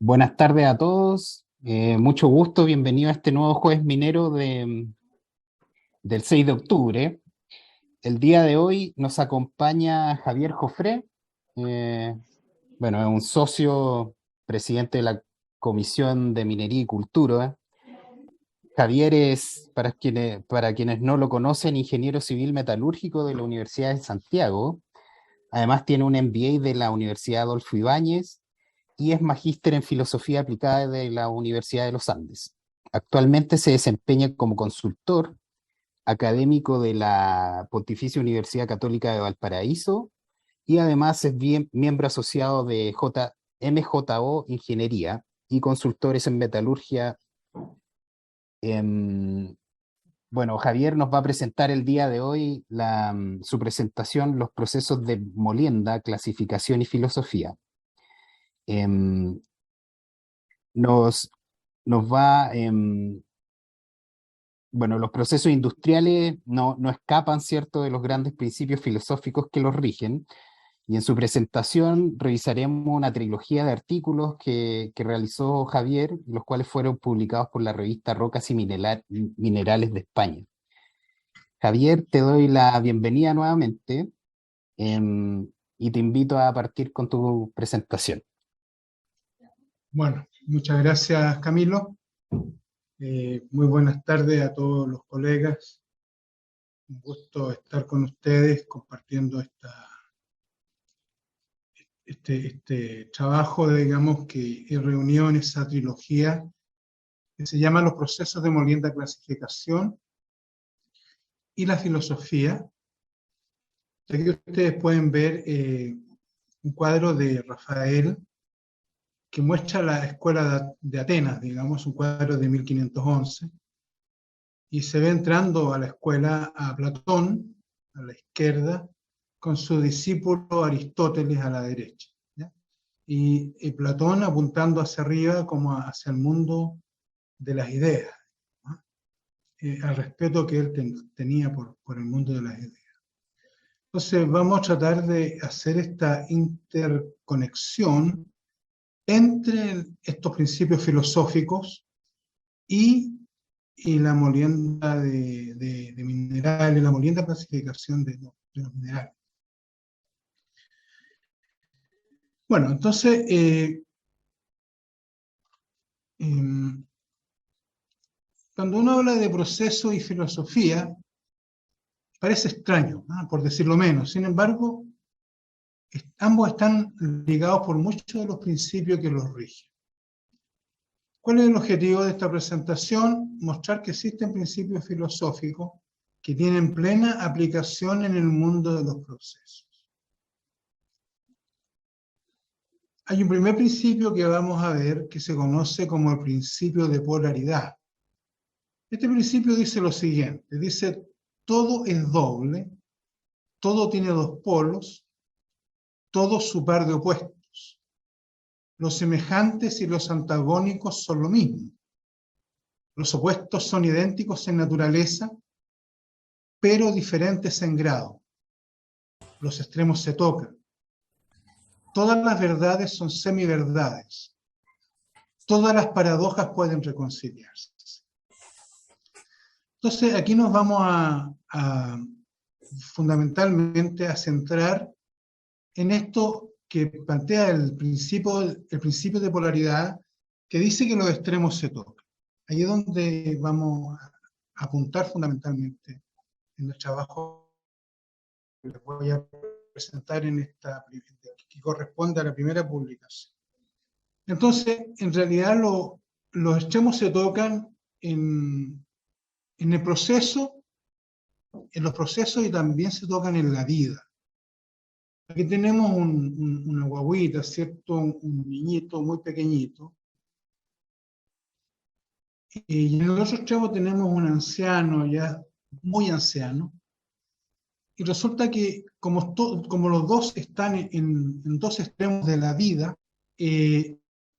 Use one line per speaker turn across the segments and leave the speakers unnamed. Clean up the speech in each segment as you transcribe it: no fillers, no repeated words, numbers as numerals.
Buenas tardes a todos, mucho gusto, bienvenido a este nuevo Jueves Minero del 6 de octubre. El día de hoy nos acompaña Javier Jofré, eh, bueno, es un socio, presidente de la Comisión de Minería y Cultura. Javier es, para quienes no lo conocen, ingeniero civil metalúrgico de la Universidad de Santiago. Además tiene un MBA de la Universidad Adolfo Ibáñez y es magíster en filosofía aplicada de la Universidad de los Andes. Actualmente se desempeña como consultor académico de la Pontificia Universidad Católica de Valparaíso y además es miembro asociado de MJO Ingeniería y consultores en metalurgia. Em, bueno, Javier nos va a presentar el día de hoy su presentación, Los procesos de molienda, clasificación y filosofía. Em, nos, nos va, bueno, los procesos industriales no escapan, ¿cierto?, de los grandes principios filosóficos que los rigen, y en su presentación revisaremos una trilogía de artículos que realizó Javier, los cuales fueron publicados por la revista Rocas y Minerales de España. Javier, te doy la bienvenida nuevamente, y te invito a partir con tu presentación.
Bueno, muchas gracias, Camilo. Muy buenas tardes a todos los colegas. Un gusto estar con ustedes compartiendo este trabajo, digamos, que reunió en esa trilogía que se llama Los procesos de molienda, clasificación y la filosofía. Aquí ustedes pueden ver un cuadro de Rafael que muestra la escuela de Atenas, digamos, un cuadro de 1511, y se ve entrando a la escuela a Platón, a la izquierda, con su discípulo Aristóteles a la derecha, ¿ya? Y Platón apuntando hacia arriba como hacia el mundo de las ideas, ¿no? Al respeto que él tenía por el mundo de las ideas. Entonces vamos a tratar de hacer esta interconexión entre estos principios filosóficos y la molienda de minerales, la molienda clasificación de los minerales. Bueno, entonces, cuando uno habla de proceso y filosofía, parece extraño, ¿no?, por decirlo menos. Sin embargo, ambos están ligados por muchos de los principios que los rigen. ¿Cuál es el objetivo de esta presentación? Mostrar que existen principios filosóficos que tienen plena aplicación en el mundo de los procesos. Hay un primer principio que vamos a ver que se conoce como el principio de polaridad. Este principio dice lo siguiente, dice: todo es doble, todo tiene dos polos, todo su par de opuestos. Los semejantes y los antagónicos son lo mismo. Los opuestos son idénticos en naturaleza, pero diferentes en grado. Los extremos se tocan. Todas las verdades son semiverdades. Todas las paradojas pueden reconciliarse. Entonces, aquí nos vamos fundamentalmente a centrar en esto que plantea el principio de polaridad, que dice que los extremos se tocan. Ahí es donde vamos a apuntar fundamentalmente en el trabajo que les voy a presentar en esta, que corresponde a la primera publicación. Entonces, en realidad los extremos se tocan en el proceso, en los procesos, y también se tocan en la vida. Aquí tenemos una guaguita, ¿cierto? Un niñito muy pequeñito. Y en el otro extremo tenemos un anciano, ya muy anciano. Y resulta que como los dos están en dos extremos de la vida,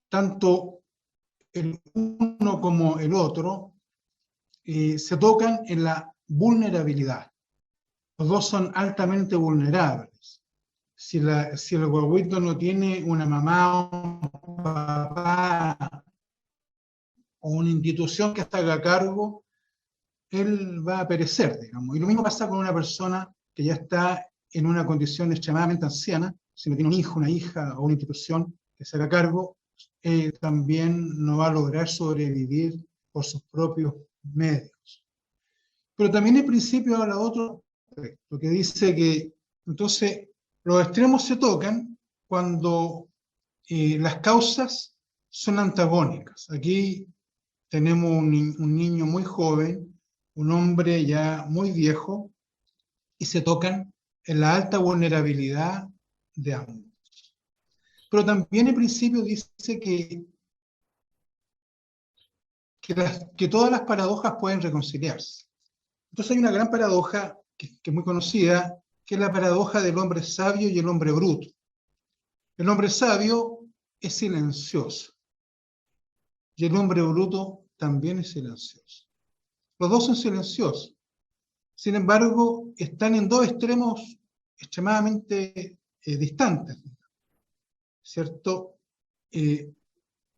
tanto el uno como el otro se tocan en la vulnerabilidad. Los dos son altamente vulnerables. si el guaguito no tiene una mamá o un papá o una institución que está a cargo, él va a perecer, digamos. Y lo mismo pasa con una persona que ya está en una condición extremadamente anciana, si no tiene un hijo, una hija o una institución que se haga cargo, también no va a lograr sobrevivir por sus propios medios. Pero también el principio habla otro aspecto, que dice que entonces los extremos se tocan cuando las causas son antagónicas. Aquí tenemos un niño muy joven, un hombre ya muy viejo, y se tocan en la alta vulnerabilidad de ambos. Pero también el principio dice que todas las paradojas pueden reconciliarse. Entonces hay una gran paradoja que es muy conocida, que es la paradoja del hombre sabio y el hombre bruto. El hombre sabio es silencioso y el hombre bruto también es silencioso. Los dos son silenciosos. Sin embargo, están en dos extremos extremadamente distantes, ¿cierto?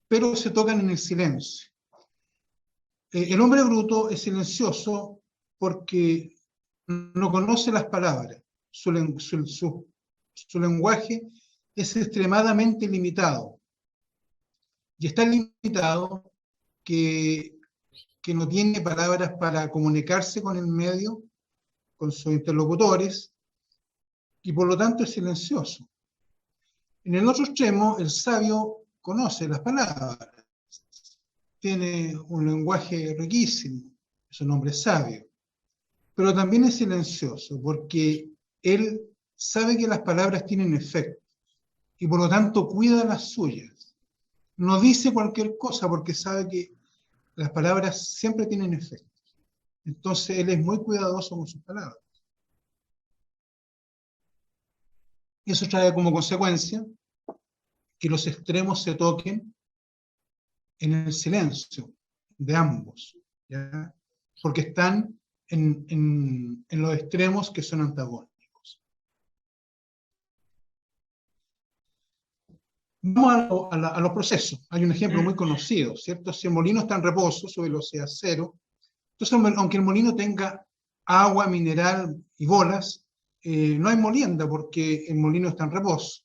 Pero se tocan en el silencio. El hombre bruto es silencioso porque no conoce las palabras. Su lenguaje es extremadamente limitado. Y es tan limitado que no tiene palabras para comunicarse con el medio, con sus interlocutores, y por lo tanto es silencioso. En el otro extremo, el sabio conoce las palabras, tiene un lenguaje riquísimo, es un hombre sabio, pero también es silencioso porque él sabe que las palabras tienen efecto y por lo tanto cuida las suyas. No dice cualquier cosa porque sabe que las palabras siempre tienen efecto. Entonces él es muy cuidadoso con sus palabras. Y eso trae como consecuencia que los extremos se toquen en el silencio de ambos, ¿ya? Porque están en los extremos que son antagónicos. Vamos a los procesos. Hay un ejemplo muy conocido, ¿cierto? Si el molino está en reposo, su velocidad cero, entonces aunque el molino tenga agua, mineral y bolas, no hay molienda porque el molino está en reposo.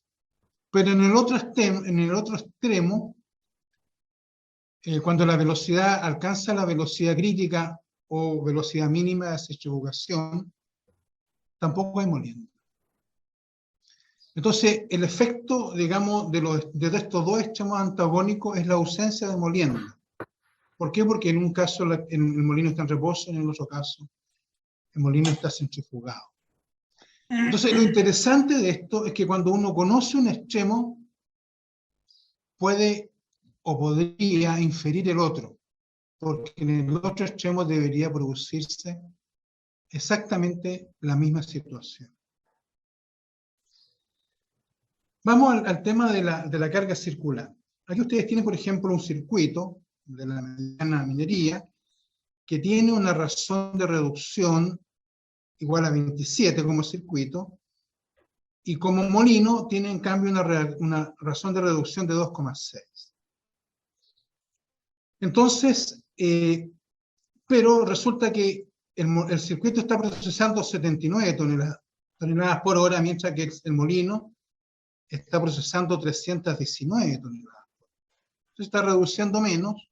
Pero en el otro extremo, cuando la velocidad alcanza la velocidad crítica o velocidad mínima de centrifugación, tampoco hay molienda. Entonces, el efecto, digamos, de estos dos extremos antagónicos es la ausencia de molienda. ¿Por qué? Porque en un caso el molino está en reposo, en el otro caso el molino está centrifugado. Entonces, lo interesante de esto es que cuando uno conoce un extremo, puede o podría inferir el otro, porque en el otro extremo debería producirse exactamente la misma situación. Vamos al tema de la carga circular. Aquí ustedes tienen, por ejemplo, un circuito de la mediana minería que tiene una razón de reducción igual a 27 como circuito, y como molino tiene en cambio una razón de reducción de 2,6. Entonces, pero resulta que el circuito está procesando 79 toneladas por hora, mientras que el molino está procesando 319 toneladas. Entonces está reduciendo menos,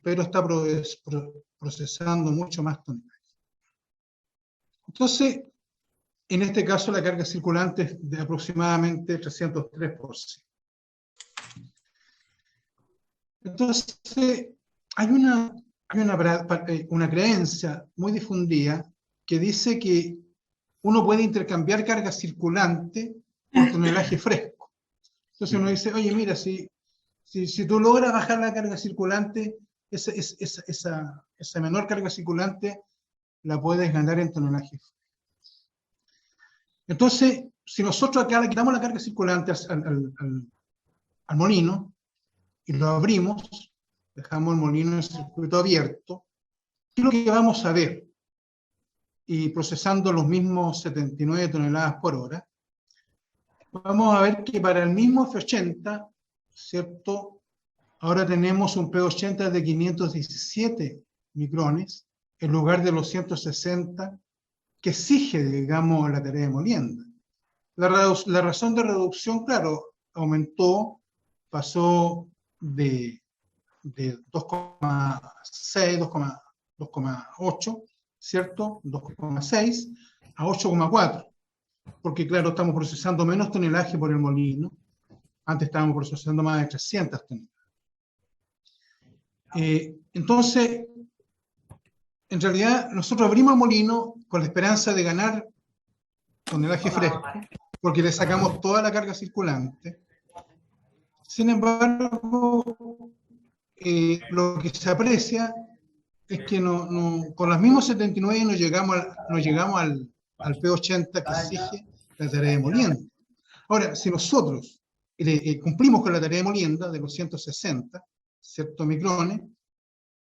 pero está procesando mucho más toneladas. Entonces, en este caso la carga circulante es de aproximadamente 303%. Entonces, hay una creencia muy difundida que dice que uno puede intercambiar carga circulante por tonelaje fresco. Entonces uno dice, oye, mira, si tú logras bajar la carga circulante, esa menor carga circulante la puedes ganar en tonelaje fresco. Entonces, si nosotros acá le quitamos la carga circulante al molino y lo abrimos, dejamos el molino en el circuito abierto, ¿qué es lo que vamos a ver? Y procesando los mismos 79 toneladas por hora, vamos a ver que para el mismo F80, ¿cierto? Ahora tenemos un P80 de 517 micrones en lugar de los 160 que exige, digamos, la tarea de molienda. La razón de reducción, claro, aumentó, pasó de 2,6, 2,8, ¿cierto? 2,6 a 8,4, porque claro, estamos procesando menos tonelaje por el molino. Antes estábamos procesando más de 300 toneladas. Entonces, en realidad, nosotros abrimos el molino con la esperanza de ganar tonelaje fresco, porque le sacamos toda la carga circulante. Sin embargo, lo que se aprecia es que con los mismos 79 no llegamos al P80 que exige la tarea de molienda. Ahora, si nosotros cumplimos con la tarea de molienda de los 160, ¿cierto? Micrones,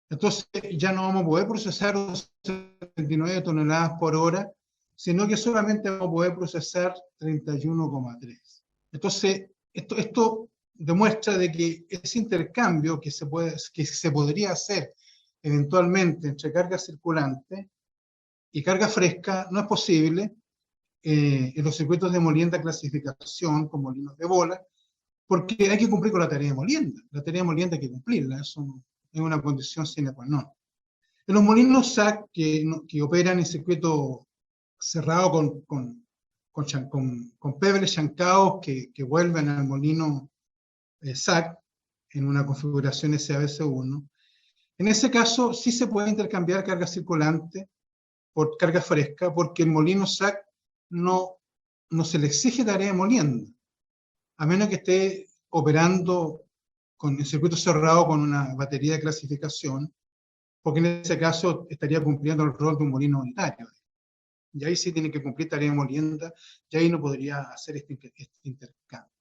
entonces ya no vamos a poder procesar 79 toneladas por hora, sino que solamente vamos a poder procesar 31,3. Entonces, esto demuestra de que ese intercambio que se podría hacer eventualmente entre carga circulante y carga fresca no es posible en los circuitos de molienda clasificación con molinos de bola, porque hay que cumplir con la tarea de molienda. La tarea de molienda hay que cumplirla, eso es una condición sine qua non. En los molinos SAC que operan en circuito cerrado con pébeles chancados que vuelven al molino SAC en una configuración SABC1, en ese caso sí se puede intercambiar carga circulante por carga fresca, porque el molino SAC no se le exige tarea de molienda, a menos que esté operando con el circuito cerrado con una batería de clasificación, porque en ese caso estaría cumpliendo el rol de un molino unitario. Y ahí sí tiene que cumplir tarea de molienda, y ahí no podría hacer este intercambio.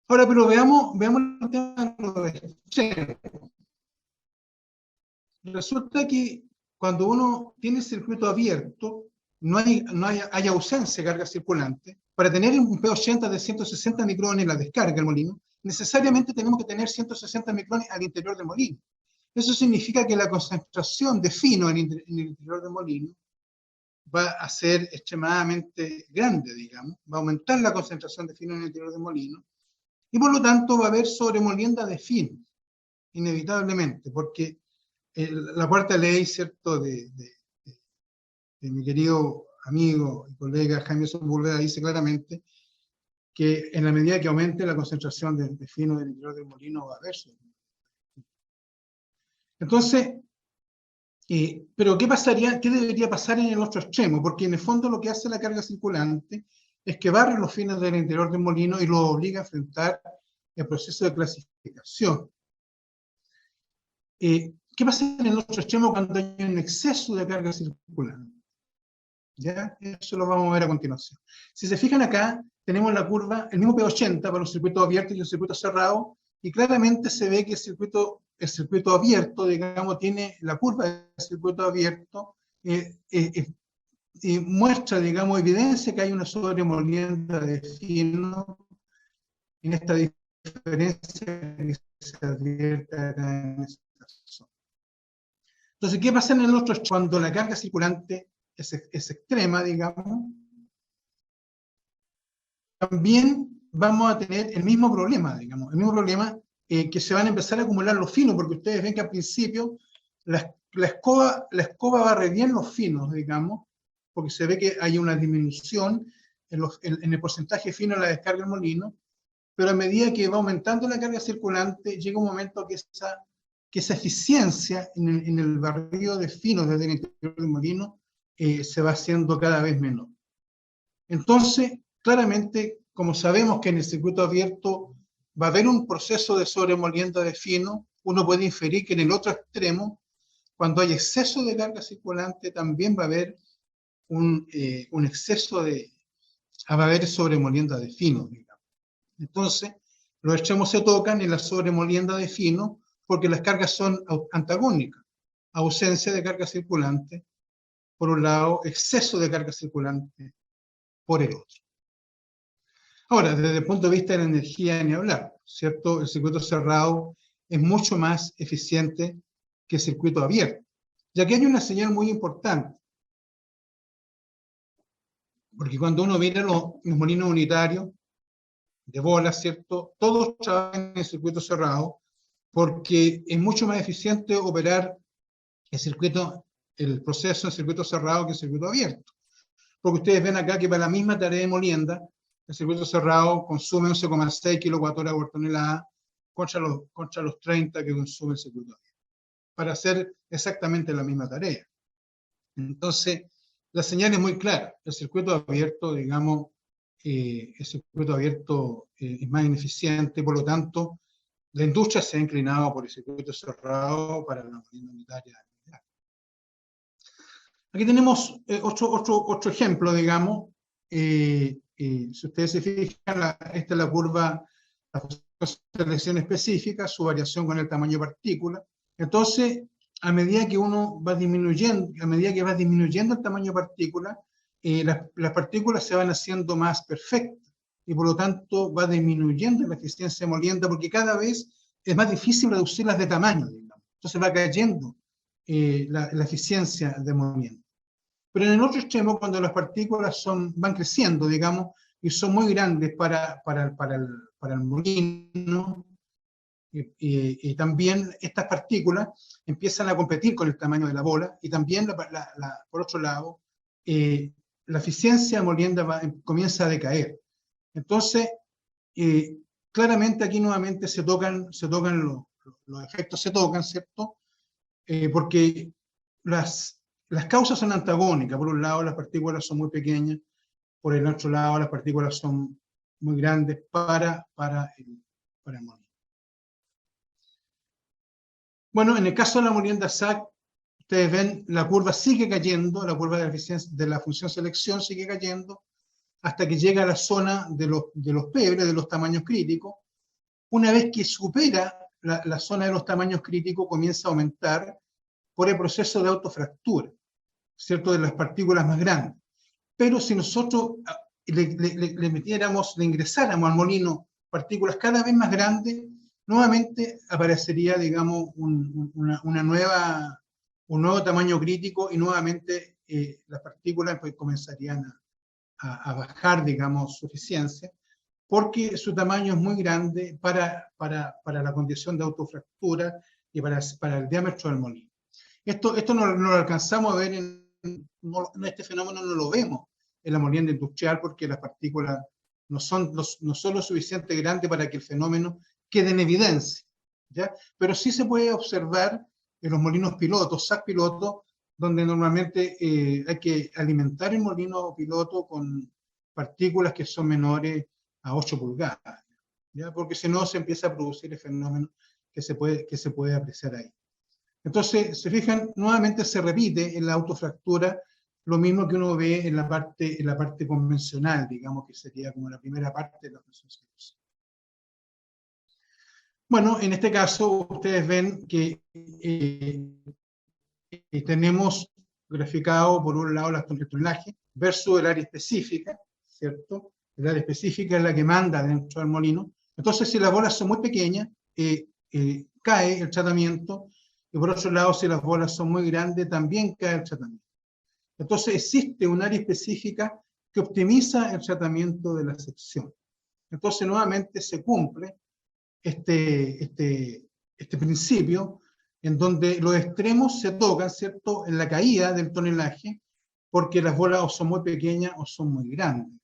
Ahora, pero veamos el tema de los extremos. Resulta que cuando uno tiene el circuito abierto, hay ausencia de carga circulante. Para tener un P80 de 160 micrones en la descarga del molino, necesariamente tenemos que tener 160 micrones al interior del molino. Eso significa que la concentración de fino en el interior del molino va a ser extremadamente grande, digamos, va a aumentar la concentración de fino en el interior del molino, y por lo tanto va a haber sobremolienda de fino, inevitablemente, porque la cuarta ley, ¿cierto?, de mi querido amigo y colega Jaime Sepúlveda dice claramente que en la medida que aumente la concentración de fino del interior del molino va a haber. Entonces, pero ¿qué debería pasar en el otro extremo? Porque en el fondo lo que hace la carga circulante es que barre los finos del interior del molino y lo obliga a enfrentar el proceso de clasificación. ¿Qué pasa en el otro extremo cuando hay un exceso de carga circulante? ¿Ya? Eso lo vamos a ver a continuación. Si se fijan acá, tenemos la curva, el mismo P80 para un circuito abierto y un circuito cerrado, y claramente se ve que el circuito abierto, digamos, tiene la curva del circuito abierto, muestra, digamos, evidencia que hay una sobremolienda de fino en esta diferencia que se advierte acá en esta zona. Entonces, ¿qué pasa en el otro? Cuando la carga circulante es extrema, digamos, también vamos a tener el mismo problema, digamos, que se van a empezar a acumular los finos, porque ustedes ven que al principio la escoba barre bien los finos, digamos, porque se ve que hay una disminución en el porcentaje fino de la descarga del molino, pero a medida que va aumentando la carga circulante, llega un momento que esa eficiencia en el barrido de finos desde el interior del molino se va haciendo cada vez menor. Entonces, claramente, como sabemos que en el circuito abierto va a haber un proceso de sobremolienda de fino, uno puede inferir que en el otro extremo, cuando hay exceso de carga circulante, también va a haber un exceso va a haber sobremolienda de fino, digamos. Entonces, los extremos se tocan en la sobremolienda de fino porque las cargas son antagónicas. Ausencia de carga circulante, por un lado, exceso de carga circulante por el otro. Ahora, desde el punto de vista de la energía, ni hablar, ¿cierto? El circuito cerrado es mucho más eficiente que el circuito abierto. Y aquí hay una señal muy importante, porque cuando uno mira los molinos unitarios de bolas, ¿cierto? Todos trabajan en el circuito cerrado, porque es mucho más eficiente operar el proceso en circuito cerrado que en circuito abierto. Porque ustedes ven acá que para la misma tarea de molienda, el circuito cerrado consume 11,6 kWh por tonelada contra los 30 que consume el circuito abierto, para hacer exactamente la misma tarea. Entonces, la señal es muy clara. El circuito abierto, digamos, es más ineficiente, por lo tanto, la industria se ha inclinado por el circuito cerrado para la molienda unitaria. Aquí tenemos otro ejemplo, digamos. Si ustedes se fijan, esta es la curva, la selección específica, su variación con el tamaño de partícula. Entonces, a medida que uno va disminuyendo, a medida que va disminuyendo el tamaño de partícula, las partículas se van haciendo más perfectas y por lo tanto va disminuyendo la eficiencia de molienda porque cada vez es más difícil reducirlas de tamaño, digamos. Entonces va cayendo la eficiencia de molienda. Pero en el otro extremo, cuando las partículas van creciendo, digamos, y son muy grandes para el molino, y también estas partículas empiezan a competir con el tamaño de la bola, y también, por otro lado, la eficiencia de molienda comienza a decaer. Entonces, claramente aquí nuevamente se tocan los efectos, ¿cierto? Porque las causas son antagónicas. Por un lado, las partículas son muy pequeñas, por el otro lado, las partículas son muy grandes para el molino. Bueno, en el caso de la molienda SAC, ustedes ven, la curva sigue cayendo, la curva de la eficiencia de la función selección sigue cayendo, hasta que llega a la zona de los pebres, de los tamaños críticos. Una vez que supera la zona de los tamaños críticos, comienza a aumentar por el proceso de autofractura, ¿cierto? De las partículas más grandes. Pero si nosotros le ingresáramos al molino partículas cada vez más grandes, nuevamente aparecería, digamos, un nuevo tamaño crítico y nuevamente las partículas pues, comenzarían a bajar, digamos, su eficiencia, porque su tamaño es muy grande para la condición de autofractura y para el diámetro del molino. Esto no lo alcanzamos a ver, este fenómeno no lo vemos en la molienda industrial porque las partículas no son lo suficientemente grandes para que el fenómeno quede en evidencia, ¿ya? Pero sí se puede observar en los molinos pilotos, SAC pilotos, donde normalmente hay que alimentar el molino piloto con partículas que son menores a 8 pulgadas, ¿ya? Porque si no se empieza a producir el fenómeno que se puede apreciar ahí. Entonces, se fijan, nuevamente se repite en la autofractura lo mismo que uno ve en la parte convencional, digamos que sería como la primera parte de la función selección. Bueno, en este caso ustedes ven que tenemos graficado por un lado la tonelaje versus el área específica, ¿cierto? El área específica es la que manda dentro del molino. Entonces, si las bolas son muy pequeñas, cae el tratamiento, y por otro lado, si las bolas son muy grandes, también cae el tratamiento. Entonces, existe un área específica que optimiza el tratamiento de la sección. Entonces, nuevamente se cumple este principio en donde los extremos se tocan, ¿cierto?, en la caída del tonelaje, porque las bolas o son muy pequeñas o son muy grandes.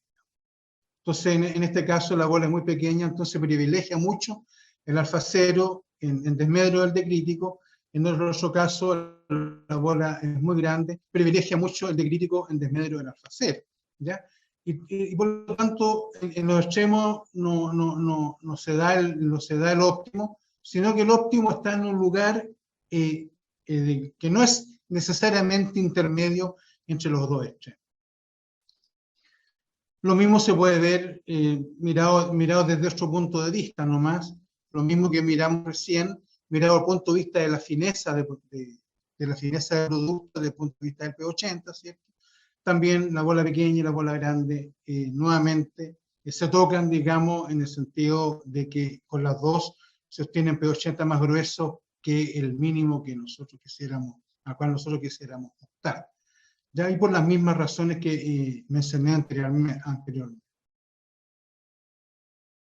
Entonces, en este caso, la bola es muy pequeña, entonces privilegia mucho el alfa cero en desmedro del decrítico. En otro caso, la bola es muy grande, privilegia mucho el decrítico en desmedro del alfa cero, ¿ya? Y por lo tanto, en los extremos no se da el óptimo, sino que el óptimo está en un lugar que no es necesariamente intermedio entre los dos extremos. Lo mismo se puede ver mirado desde otro punto de vista nomás, lo mismo que miramos recién, mirado desde el punto de vista de la fineza del producto, desde el punto de vista del P80, ¿cierto? También la bola pequeña y la bola grande nuevamente se tocan, digamos, en el sentido de que con las dos se obtienen P80 más grueso que el mínimo que nosotros quisiéramos, al cual nosotros quisiéramos optar. Ya, y por las mismas razones que mencioné anteriormente.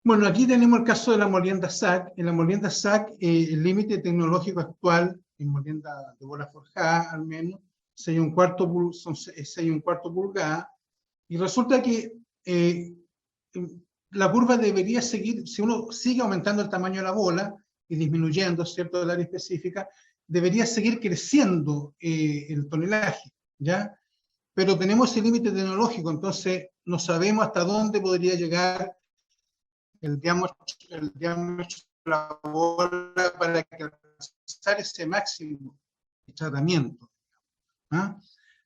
Bueno, aquí tenemos el caso de la molienda SAC. En la molienda SAC, el límite tecnológico actual, en molienda de bola forjada al menos, 6,25 pulgadas, y resulta que la curva debería seguir, si uno sigue aumentando el tamaño de la bola y disminuyendo, ¿cierto?, del área específica, debería seguir creciendo el tonelaje, ¿ya? Pero tenemos ese límite tecnológico, entonces no sabemos hasta dónde podría llegar el diámetro de la bola para alcanzar ese máximo de tratamiento. ¿Ah?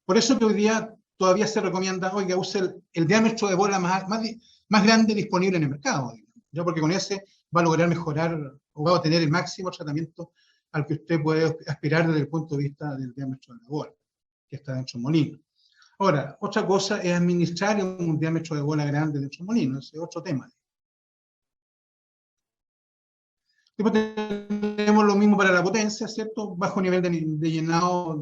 Por eso que hoy día todavía se recomienda, oiga, use el diámetro de bola más grande disponible en el mercado, ¿ya? Porque con ese va a lograr mejorar o va a obtener el máximo tratamiento al que usted puede aspirar desde el punto de vista del diámetro de la bola, que está dentro del molino. Ahora, otra cosa es administrar un diámetro de bola grande dentro del molino, ese es otro tema. Después tenemos lo mismo para la potencia, ¿cierto? Bajo nivel de llenado,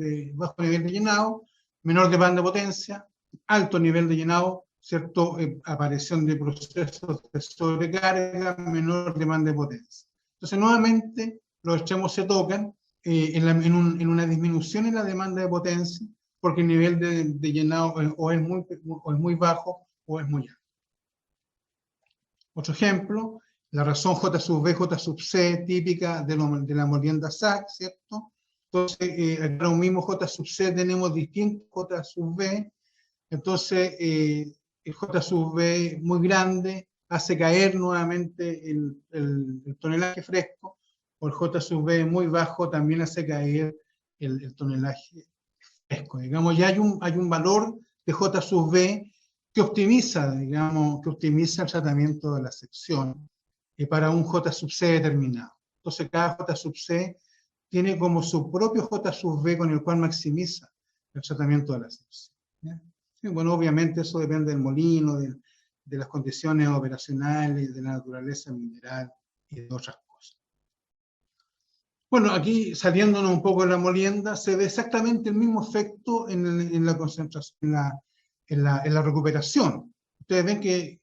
menor demanda de potencia, alto nivel de llenado, ¿cierto? Aparición de procesos de sobrecarga, menor demanda de potencia. Entonces, nuevamente, los extremos se tocan en una disminución en la demanda de potencia, porque el nivel de llenado o es muy bajo o es muy alto. Otro ejemplo, la razón J sub B, J sub C, típica de la molienda SAC, ¿cierto? Entonces, acá lo mismo J sub C, tenemos distintos J sub B, entonces el J sub B muy grande hace caer nuevamente el tonelaje fresco, o el J sub B muy bajo también hace caer el tonelaje fresco. Digamos, ya hay un valor de J sub B que optimiza, digamos, que optimiza el tratamiento de la sección para un J sub C determinado. Entonces, cada J sub C tiene como su propio J sub B con el cual maximiza el tratamiento de la sección. Sí, bueno, obviamente eso depende del molino, de las condiciones operacionales, de la naturaleza mineral y de otras cosas. Bueno, aquí saliéndonos un poco de la molienda, se ve exactamente el mismo efecto en la concentración, en la recuperación. Ustedes ven que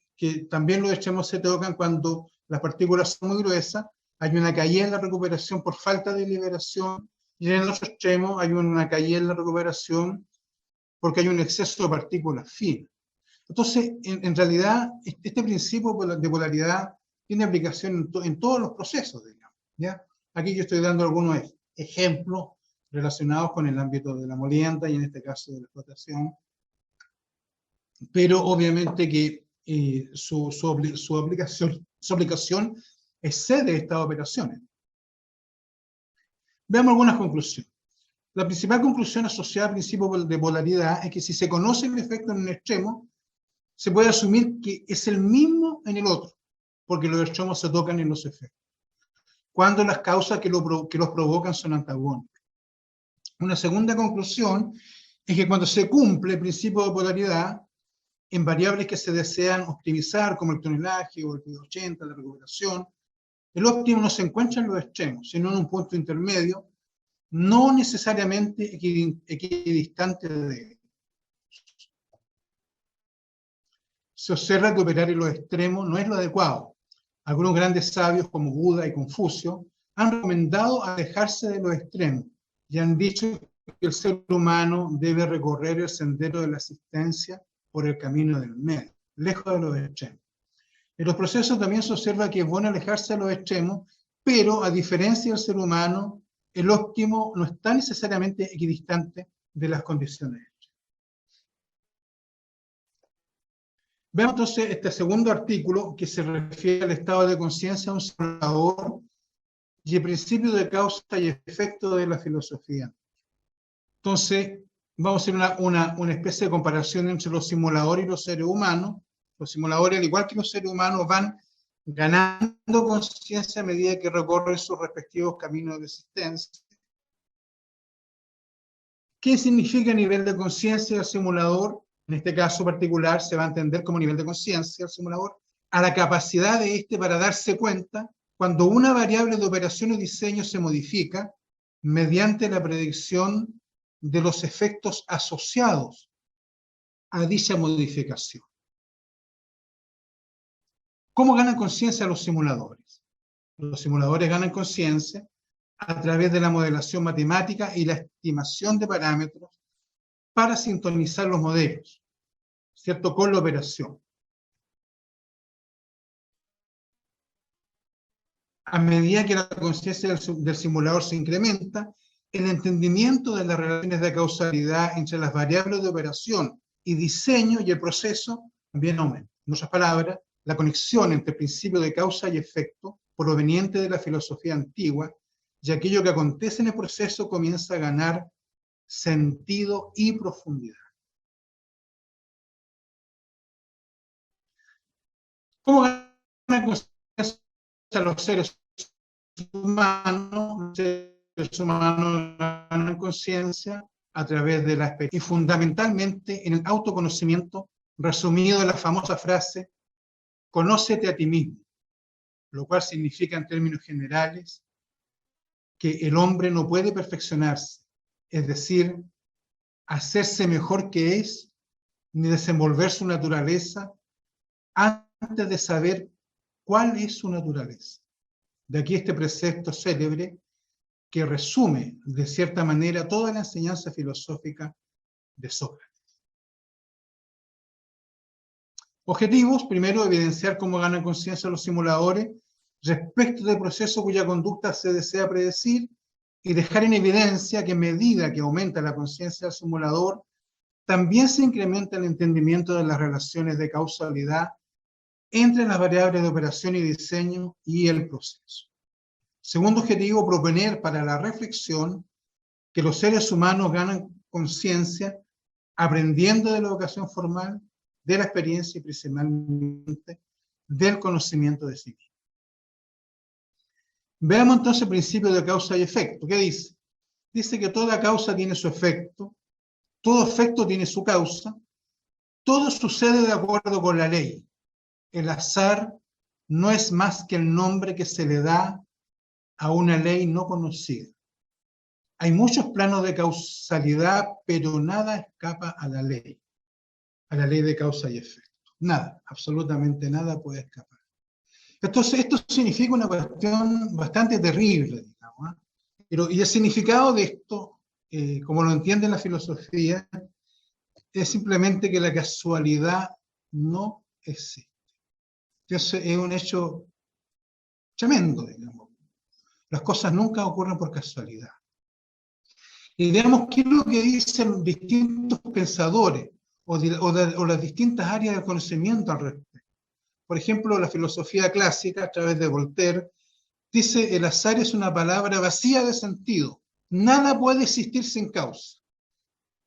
también los extremos se tocan cuando las partículas son muy gruesas, hay una caída en la recuperación por falta de liberación, y en el otro extremo hay una caída en la recuperación porque hay un exceso de partículas finas. Entonces, en realidad, este principio de polaridad tiene aplicación en todos los procesos, digamos, ¿ya? Aquí yo estoy dando algunos ejemplos relacionados con el ámbito de la molienda y en este caso de la explotación, pero obviamente que su aplicación excede estas operaciones. Veamos algunas conclusiones. La principal conclusión asociada al principio de polaridad es que si se conoce el efecto en un extremo, se puede asumir que es el mismo en el otro, porque los extremos se tocan en los efectos, cuando las causas que los provocan son antagónicas. Una segunda conclusión es que cuando se cumple el principio de polaridad, en variables que se desean optimizar, como el tonelaje o el P80, la recuperación, el óptimo no se encuentra en los extremos, sino en un punto intermedio, no necesariamente equidistante de él. Se observa que operar en los extremos no es lo adecuado. Algunos grandes sabios como Buda y Confucio han recomendado alejarse de los extremos y han dicho que el ser humano debe recorrer el sendero de la existencia por el camino del medio, lejos de los extremos. En los procesos también se observa que es bueno alejarse de los extremos, pero a diferencia del ser humano, el óptimo no está necesariamente equidistante de las condiciones. Veamos entonces este segundo artículo que se refiere al estado de conciencia de un simulador y el principio de causa y efecto de la filosofía. Entonces, vamos a hacer una especie de comparación entre los simuladores y los seres humanos. Los simuladores, al igual que los seres humanos, van ganando conciencia a medida que recorren sus respectivos caminos de existencia. ¿Qué significa nivel de conciencia del simulador? En este caso particular se va a entender como nivel de conciencia del simulador, a la capacidad de este para darse cuenta cuando una variable de operación o diseño se modifica mediante la predicción de los efectos asociados a dicha modificación. ¿Cómo ganan conciencia los simuladores? Los simuladores ganan conciencia a través de la modelación matemática y la estimación de parámetros para sintonizar los modelos, ¿cierto?, con la operación. A medida que la conciencia del simulador se incrementa, el entendimiento de las relaciones de causalidad entre las variables de operación y diseño y el proceso también aumenta. En otras palabras, la conexión entre el principio de causa y efecto proveniente de la filosofía antigua y aquello que acontece en el proceso comienza a ganar sentido y profundidad. ¿Cómo ganan conciencia los seres humanos? Los seres humanos ganan conciencia a través de la experiencia y fundamentalmente en el autoconocimiento, resumido en la famosa frase: conócete a ti mismo, lo cual significa en términos generales que el hombre no puede perfeccionarse, es decir, hacerse mejor que es, ni desenvolver su naturaleza antes de saber cuál es su naturaleza. De aquí este precepto célebre que resume de cierta manera toda la enseñanza filosófica de Sócrates. Objetivos: primero, evidenciar cómo ganan conciencia los simuladores respecto del proceso cuya conducta se desea predecir y dejar en evidencia que a medida que aumenta la conciencia del simulador, también se incrementa el entendimiento de las relaciones de causalidad entre las variables de operación y diseño y el proceso. Segundo objetivo, proponer para la reflexión que los seres humanos ganan conciencia aprendiendo de la educación formal, de la experiencia y principalmente del conocimiento de sí mismo. Veamos entonces el principio de causa y efecto. ¿Qué dice? Dice que toda causa tiene su efecto, todo efecto tiene su causa, todo sucede de acuerdo con la ley. El azar no es más que el nombre que se le da a una ley no conocida. Hay muchos planos de causalidad, pero nada escapa a la ley de causa y efecto. Nada, absolutamente nada puede escapar. Entonces, esto significa una cuestión bastante terrible, digamos, ¿eh? Y el significado de esto, como lo entiende la filosofía, es simplemente que la casualidad no existe. Entonces, es un hecho tremendo, digamos. Las cosas nunca ocurren por casualidad. Y veamos qué es lo que dicen distintos pensadores o las distintas áreas del conocimiento al respecto. Por ejemplo, la filosofía clásica, a través de Voltaire, dice: el azar es una palabra vacía de sentido. Nada puede existir sin causa.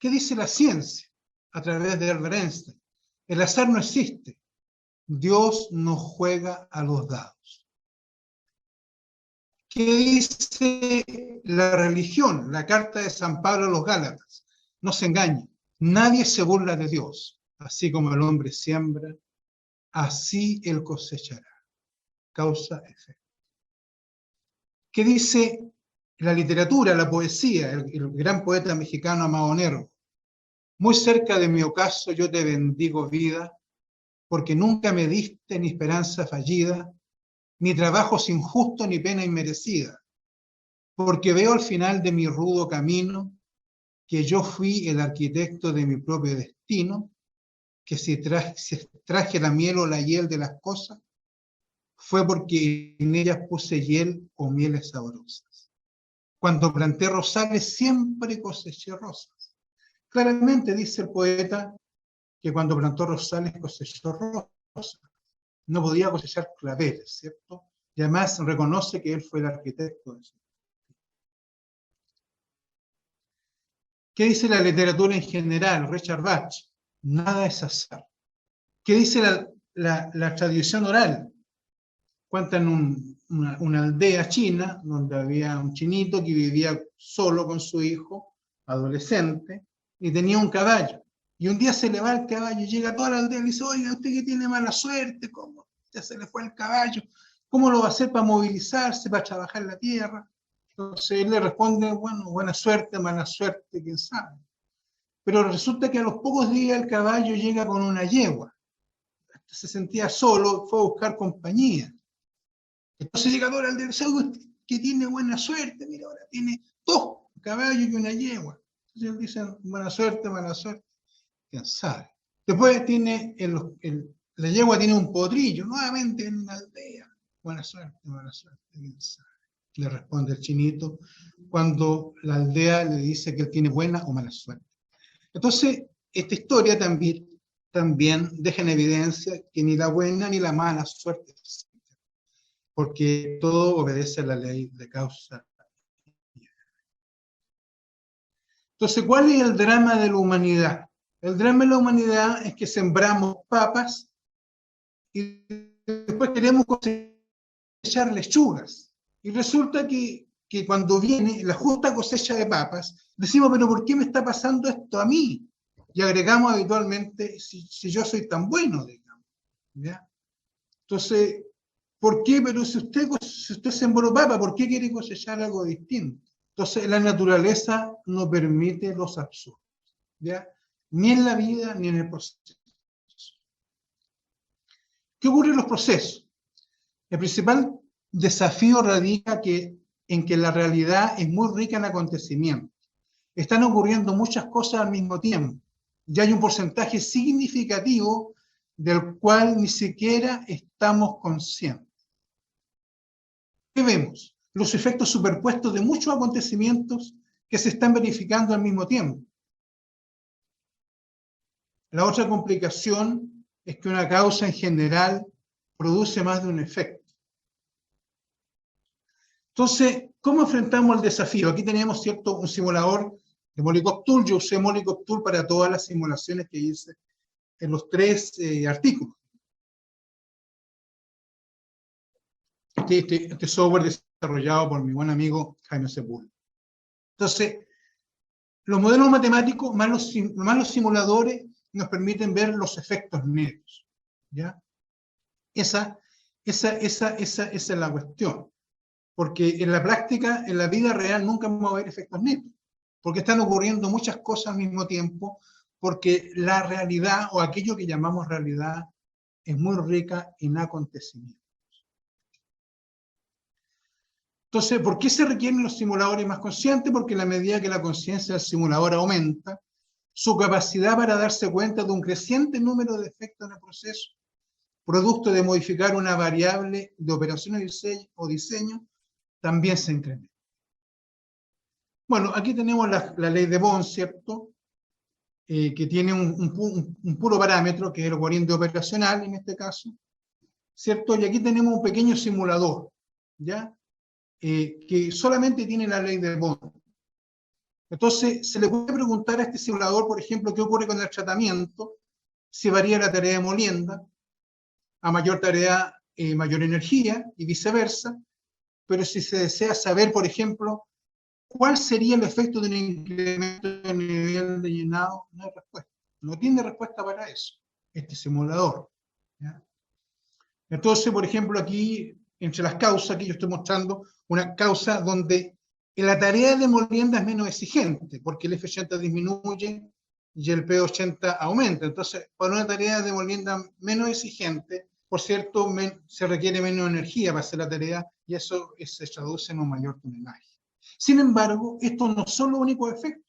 ¿Qué dice la ciencia? A través de Albert Einstein: el azar no existe. Dios no juega a los dados. ¿Qué dice la religión? La carta de San Pablo a los Gálatas: no se engañen, nadie se burla de Dios. Así como el hombre siembra, así él cosechará. Causa-efecto. ¿Qué dice la literatura, la poesía? El gran poeta mexicano Amado Nervo: muy cerca de mi ocaso yo te bendigo, vida, porque nunca me diste ni esperanza fallida, ni trabajos injustos ni pena inmerecida, porque veo al final de mi rudo camino que yo fui el arquitecto de mi propio destino, que si traje la miel o la hiel de las cosas, fue porque en ellas puse hiel o mieles sabrosas. Cuando planté rosales siempre coseché rosas. Claramente dice el poeta que cuando plantó rosales cosechó rosas. No podía cosechar claveles, ¿cierto? Y además reconoce que él fue el arquitecto de eso. ¿Qué dice la literatura en general? Richard Bach: nada es azar. ¿Qué dice la tradición oral? Cuentan una aldea china donde había un chinito que vivía solo con su hijo, adolescente, y tenía un caballo. Y un día se le va el caballo y llega a toda la aldea y le dice: oiga, usted que tiene mala suerte, ¿cómo? ya se le fue el caballo, ¿cómo lo va a hacer para movilizarse, para trabajar la tierra? Entonces él le responde, bueno, buena suerte, mala suerte, quién sabe. Pero resulta que a los pocos días el caballo llega con una yegua. Se sentía solo, fue a buscar compañía. Entonces llega Dora al del que tiene buena suerte, mira, ahora tiene dos caballos y una yegua. Entonces él dice, buena suerte, quién sabe. Después tiene la yegua tiene un potrillo, nuevamente en una aldea. Buena suerte, quién sabe. Le responde el chinito cuando la aldea le dice que él tiene buena o mala suerte. Entonces, esta historia también deja en evidencia que ni la buena ni la mala suerte existe, porque todo obedece a la ley de causa. Entonces, ¿cuál es el drama de la humanidad? El drama de la humanidad es que sembramos papas y después queremos cosechar lechugas. Y resulta que cuando viene la justa cosecha de papas, decimos, pero ¿por qué me está pasando esto a mí? Y agregamos habitualmente, si yo soy tan bueno, digamos. ¿Ya? Entonces, ¿por qué? Pero si usted sembró papa, ¿por qué quiere cosechar algo distinto? Entonces, la naturaleza no permite los absurdos, ¿ya? Ni en la vida, ni en el proceso. ¿Qué ocurre en los procesos? El principal desafío radica en que la realidad es muy rica en acontecimientos. Están ocurriendo muchas cosas al mismo tiempo. Y hay un porcentaje significativo del cual ni siquiera estamos conscientes. ¿Qué vemos? Los efectos superpuestos de muchos acontecimientos que se están verificando al mismo tiempo. La otra complicación es que una causa en general produce más de un efecto. Entonces, ¿cómo enfrentamos el desafío? Aquí tenemos, ¿cierto?, un simulador de Molicoptul. Yo usé Molicoptul para todas las simulaciones que hice en los 3 artículos. Este software desarrollado por mi buen amigo Jaime Sepúlveda. Entonces, los modelos matemáticos más los simuladores nos permiten ver los efectos netos, ¿ya? Esa es la cuestión. Porque en la práctica, en la vida real, nunca vamos a ver efectos netos. Porque están ocurriendo muchas cosas al mismo tiempo, porque la realidad, o aquello que llamamos realidad, es muy rica en acontecimientos. Entonces, ¿por qué se requieren los simuladores más conscientes? Porque a la medida que la conciencia del simulador aumenta, su capacidad para darse cuenta de un creciente número de efectos en el proceso, producto de modificar una variable de operación o diseño, también se incrementa. Bueno, aquí tenemos la ley de Bond, ¿cierto? Que tiene un puro parámetro, que es el cociente operacional en este caso, ¿cierto? Y aquí tenemos un pequeño simulador, ¿ya? Que solamente tiene la ley de Bond. Entonces, se le puede preguntar a este simulador, por ejemplo, qué ocurre con el tratamiento, si varía la tarea de molienda, a mayor tarea, mayor energía, y viceversa, pero si se desea saber, por ejemplo, ¿cuál sería el efecto de un incremento del nivel de llenado? No hay respuesta. No tiene respuesta para eso, este simulador, ¿ya? Entonces, por ejemplo, aquí, entre las causas, aquí yo estoy mostrando una causa donde la tarea de molienda es menos exigente, porque el F80 disminuye y el P80 aumenta. Entonces, para una tarea de molienda menos exigente, por cierto, se requiere menos energía para hacer la tarea y eso se traduce en un mayor tonelaje. Sin embargo, estos no son los únicos efectos,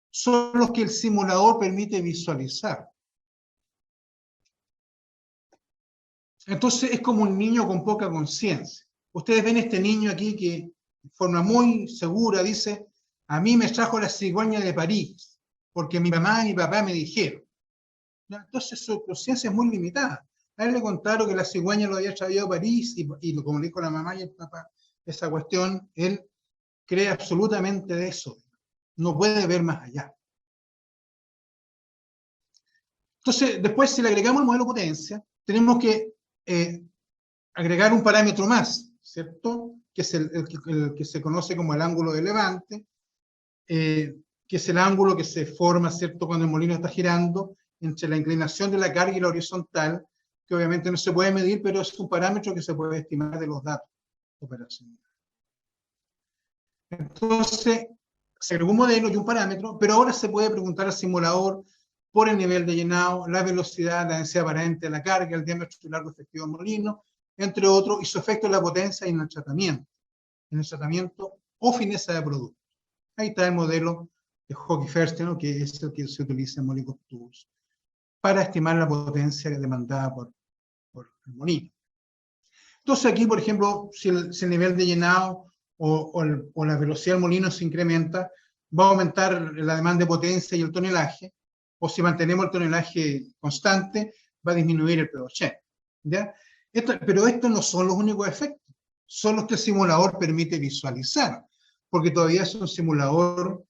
son los que el simulador permite visualizar. Entonces es como un niño con poca conciencia. Ustedes ven este niño aquí que de forma muy segura dice, a mí me trajo la cigüeña de París, porque mi mamá y mi papá me dijeron. Entonces su conciencia es muy limitada. A él le contaron que la cigüeña lo había traído a París y como le dijo la mamá y el papá, esa cuestión, él cree absolutamente de eso. No puede ver más allá. Entonces, después, si le agregamos el modelo potencia, tenemos que agregar un parámetro más, ¿cierto? Que es el que se conoce como el ángulo de levante, que es el ángulo que se forma, ¿cierto?, cuando el molino está girando entre la inclinación de la carga y la horizontal, que obviamente no se puede medir, pero es un parámetro que se puede estimar de los datos operacionales. Entonces, se agregó un modelo y un parámetro, pero ahora se puede preguntar al simulador por el nivel de llenado, la velocidad, la densidad aparente de la carga, el diámetro y largo efectivo del molino, entre otros, y su efecto en la potencia y en el tratamiento o fineza de producto. Ahí está el modelo de Hockey-Fersteno, que es el que se utiliza en Molecular Tools, para estimar la potencia demandada por el molino. Entonces aquí, por ejemplo, si el nivel de llenado o la velocidad del molino se incrementa, va a aumentar la demanda de potencia y el tonelaje, o si mantenemos el tonelaje constante, va a disminuir el POC. ¿Ya? Pero estos no son los únicos efectos, son los que el simulador permite visualizar, porque todavía es un simulador,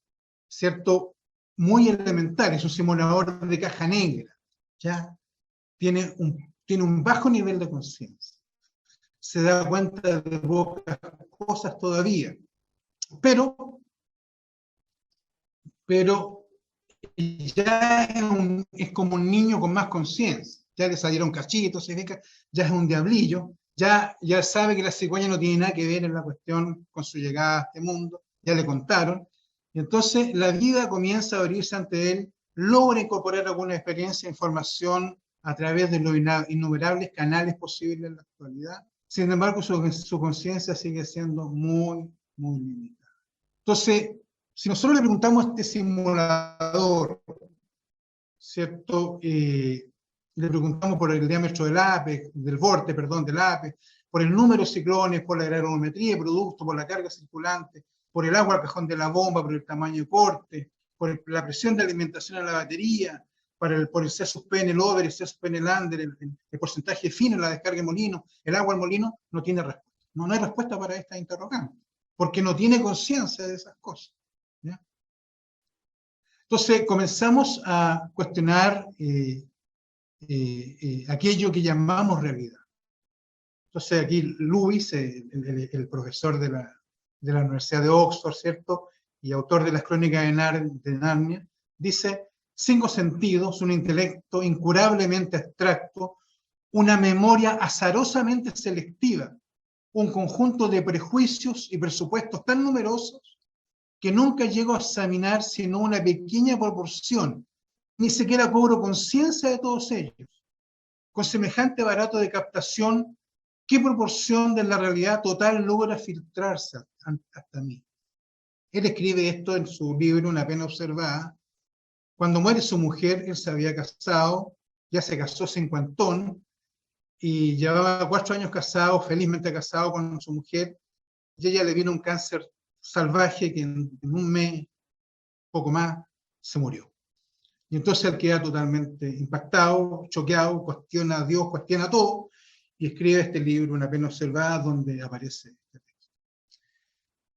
¿cierto?, muy elemental, es un simulador de caja negra, ¿ya? Tiene un bajo nivel de conciencia, se da cuenta de pocas cosas todavía, pero ya es como un niño con más conciencia, ya le salieron cachitos, ya es un diablillo, ya sabe que la cigüeña no tiene nada que ver en la cuestión con su llegada a este mundo, ya le contaron, y entonces la vida comienza a abrirse ante él, logra incorporar alguna experiencia, información a través de los innumerables canales posibles en la actualidad. Sin embargo, su conciencia sigue siendo muy, muy limitada. Entonces, si nosotros le preguntamos a este simulador, ¿cierto? Le preguntamos por el diámetro del ápice, del borde, perdón, del ápice, por el número de ciclones, por la granulometría de producto, por la carga circulante, por el agua al cajón de la bomba, por el tamaño de corte, por la presión de alimentación a la batería, por el C sub P en el over, el C sub P en el under, el porcentaje fino en la descarga de molino, el agua al molino, no tiene respuesta. No hay respuesta para esta interrogante, porque no tiene conciencia de esas cosas. ¿Ya? Entonces comenzamos a cuestionar aquello que llamamos realidad. Entonces aquí Lewis, el profesor de la Universidad de Oxford, ¿cierto?, y autor de las Crónicas de Narnia, dice: 5 sentidos, un intelecto incurablemente abstracto, una memoria azarosamente selectiva, un conjunto de prejuicios y presupuestos tan numerosos que nunca llego a examinar sino una pequeña proporción, ni siquiera cobro conciencia de todos ellos. Con semejante barato de captación, ¿qué proporción de la realidad total logra filtrarse hasta mí? Él escribe esto en su libro Una pena observada. Cuando muere su mujer, él se había casado, ya se casó cincuentón, y llevaba 4 años casado, felizmente casado con su mujer, y ella le vino un cáncer salvaje que en un mes, poco más, se murió. Y entonces él queda totalmente impactado, choqueado, cuestiona a Dios, cuestiona todo, y escribe este libro, Una pena observada, donde aparece este texto.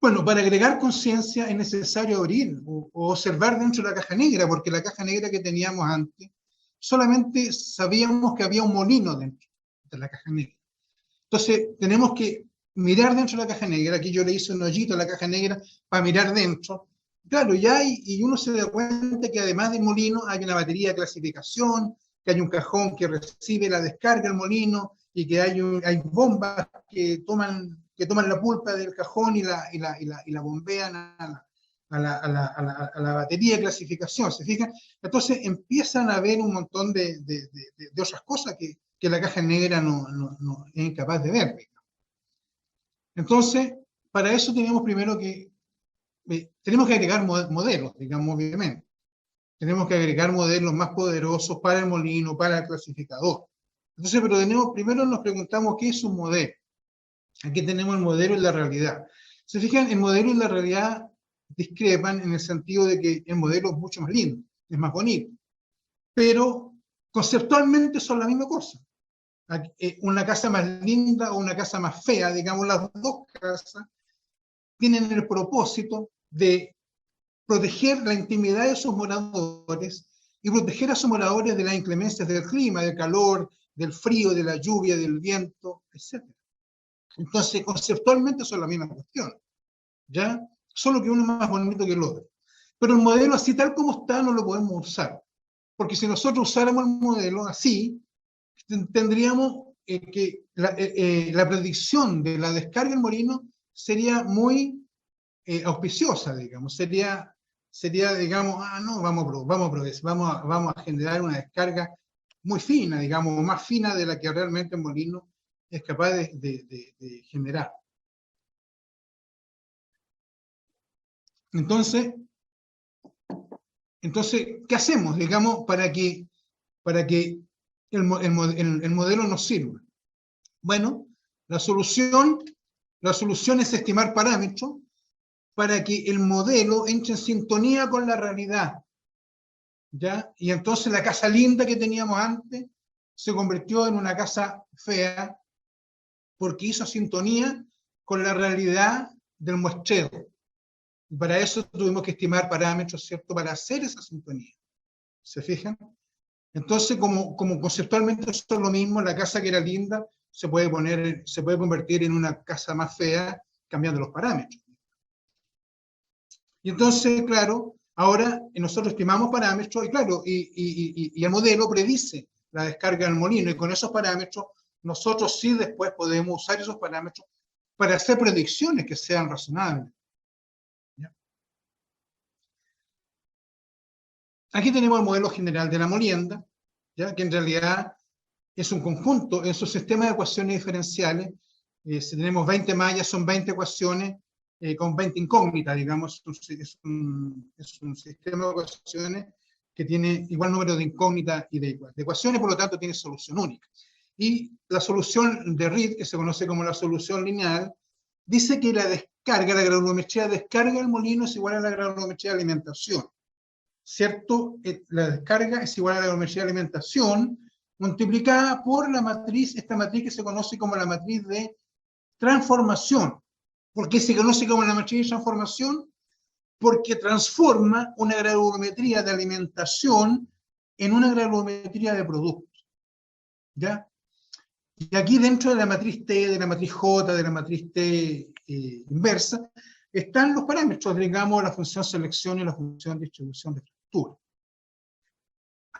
Bueno, para agregar conciencia es necesario abrir o observar dentro de la caja negra, porque la caja negra que teníamos antes, solamente sabíamos que había un molino dentro de la caja negra. Entonces tenemos que mirar dentro de la caja negra. Aquí yo le hice un hoyito a la caja negra para mirar dentro. Claro, y uno se da cuenta que además del molino hay una batería de clasificación, que hay un cajón que recibe la descarga del molino, y que hay bombas que toman la pulpa del cajón y la bombean a la batería de clasificación, ¿se fijan? Entonces empiezan a haber un montón de otras cosas que la caja negra no es incapaz de ver. Entonces, para eso tenemos primero que agregar modelos, digamos, obviamente. Tenemos que agregar modelos más poderosos para el molino, para el clasificador. Entonces, pero primero nos preguntamos qué es un modelo. Aquí tenemos el modelo y la realidad. Se fijan, el modelo y la realidad discrepan en el sentido de que el modelo es mucho más lindo, es más bonito, pero conceptualmente son la misma cosa. Una casa más linda o una casa más fea, digamos, las dos casas tienen el propósito de proteger la intimidad de sus moradores y proteger a sus moradores de las inclemencias del clima, del calor, del frío, de la lluvia, del viento, etc. Entonces, conceptualmente son la misma cuestión, ¿ya? Solo que uno es más bonito que el otro. Pero el modelo así tal como está no lo podemos usar, porque si nosotros usáramos el modelo así, tendríamos que la predicción de la descarga del molino sería muy auspiciosa, digamos. Sería, digamos, no, vamos a generar una descarga muy fina, digamos, más fina de la que realmente el molino es capaz de generar. Entonces, ¿qué hacemos, digamos, para que el modelo nos sirva? Bueno, la solución es estimar parámetros para que el modelo entre en sintonía con la realidad, ¿ya? Y entonces la casa linda que teníamos antes se convirtió en una casa fea porque hizo sintonía con la realidad del muestreo. Y para eso tuvimos que estimar parámetros, ¿cierto?, para hacer esa sintonía. ¿Se fijan? Entonces, como conceptualmente eso es lo mismo, la casa que era linda se puede convertir en una casa más fea cambiando los parámetros. Y entonces, claro, ahora nosotros estimamos parámetros y claro, y el modelo predice la descarga del molino y con esos parámetros nosotros sí después podemos usar esos parámetros para hacer predicciones que sean razonables. ¿Ya? Aquí tenemos el modelo general de la molienda, ¿ya? Que en realidad es un conjunto, es un sistema de ecuaciones diferenciales. Si tenemos 20 mallas, son 20 ecuaciones con 20 incógnitas, digamos. Es un sistema de ecuaciones que tiene igual número de incógnitas y de ecuaciones, por lo tanto tiene solución única. Y la solución de Reed, que se conoce como la solución lineal, dice que la descarga, la granulometría de descarga del molino es igual a la granulometría de alimentación. ¿Cierto? La descarga es igual a la granulometría de alimentación multiplicada por la matriz, esta matriz que se conoce como la matriz de transformación. ¿Por qué se conoce como la matriz de transformación? Porque transforma una granulometría de alimentación en una granulometría de producto. ¿Ya? Y aquí dentro de la matriz T, de la matriz J, de la matriz T inversa, están los parámetros, digamos, la función selección y la función distribución de estructura.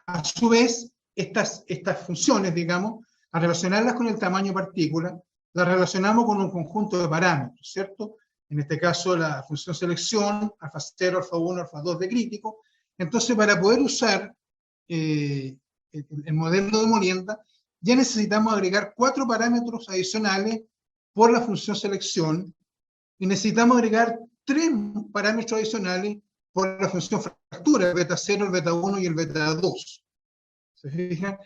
A su vez, estas funciones, digamos, al relacionarlas con el tamaño partícula, las relacionamos con un conjunto de parámetros, ¿cierto? En este caso, la función selección, alfa 0, alfa 1, alfa 2 de crítico. Entonces, para poder usar el modelo de molienda, ya necesitamos agregar 4 parámetros adicionales por la función selección y necesitamos agregar 3 parámetros adicionales por la función fractura, el beta 0, el beta 1 y el beta 2. ¿Se fijan?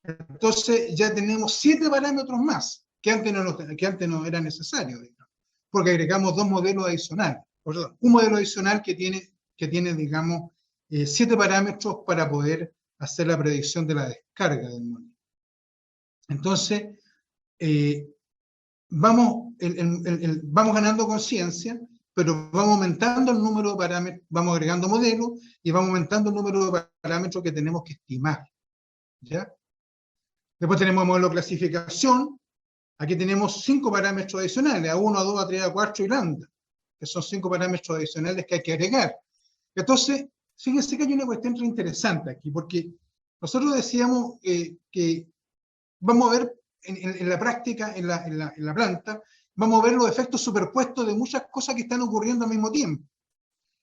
Entonces ya tenemos 7 parámetros más que antes no era necesario, digamos, porque agregamos 2 modelos adicionales. Un modelo adicional que tiene digamos, 7 parámetros para poder hacer la predicción de la descarga del molino. Entonces, vamos ganando conciencia, pero vamos aumentando el número de parámetros, vamos agregando modelos y vamos aumentando el número de parámetros que tenemos que estimar. ¿Ya? Después tenemos el modelo de clasificación. Aquí tenemos 5 parámetros adicionales, A1, A2, A3, A4 y lambda, que son 5 parámetros adicionales que hay que agregar. Entonces, fíjense que hay una cuestión interesante aquí, porque nosotros decíamos que vamos a ver en la práctica, en la planta, vamos a ver los efectos superpuestos de muchas cosas que están ocurriendo al mismo tiempo.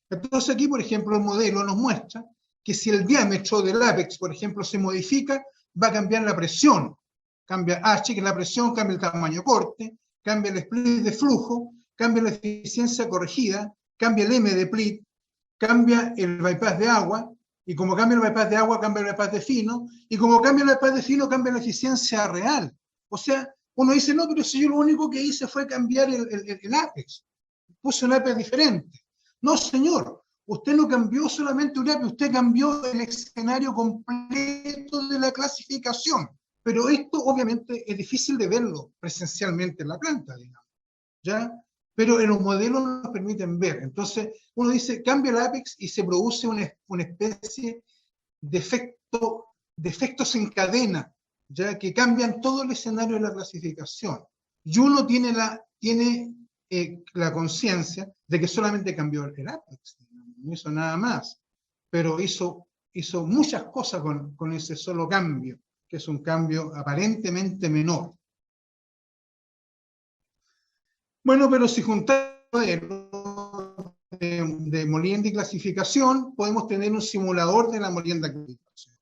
Entonces aquí, por ejemplo, el modelo nos muestra que si el diámetro del ápex, por ejemplo, se modifica, va a cambiar la presión. Cambia H, que es la presión, cambia el tamaño corte, cambia el split de flujo, cambia la eficiencia corregida, cambia el M de split, cambia el bypass de agua, y como cambia el bypass de agua, cambia el bypass de fino, y como cambia el bypass de fino, cambia la eficiencia real. O sea, uno dice, no, pero si yo lo único que hice fue cambiar el ápex, puse un ápex diferente. No, señor, usted no cambió solamente un ápex, usted cambió el escenario completo de la clasificación. Pero esto obviamente es difícil de verlo presencialmente en la planta, digamos, ¿ya? Pero en los modelos nos permiten ver. Entonces, uno dice, cambia el ápex y se produce una especie de efectos en cadena, ¿ya? Que cambian todo el escenario de la clasificación. Y uno tiene la conciencia de que solamente cambió el ápex, no hizo nada más, pero hizo muchas cosas con ese solo cambio que es un cambio aparentemente menor. Bueno, pero si juntamos de molienda y clasificación, podemos tener un simulador de la molienda y clasificación.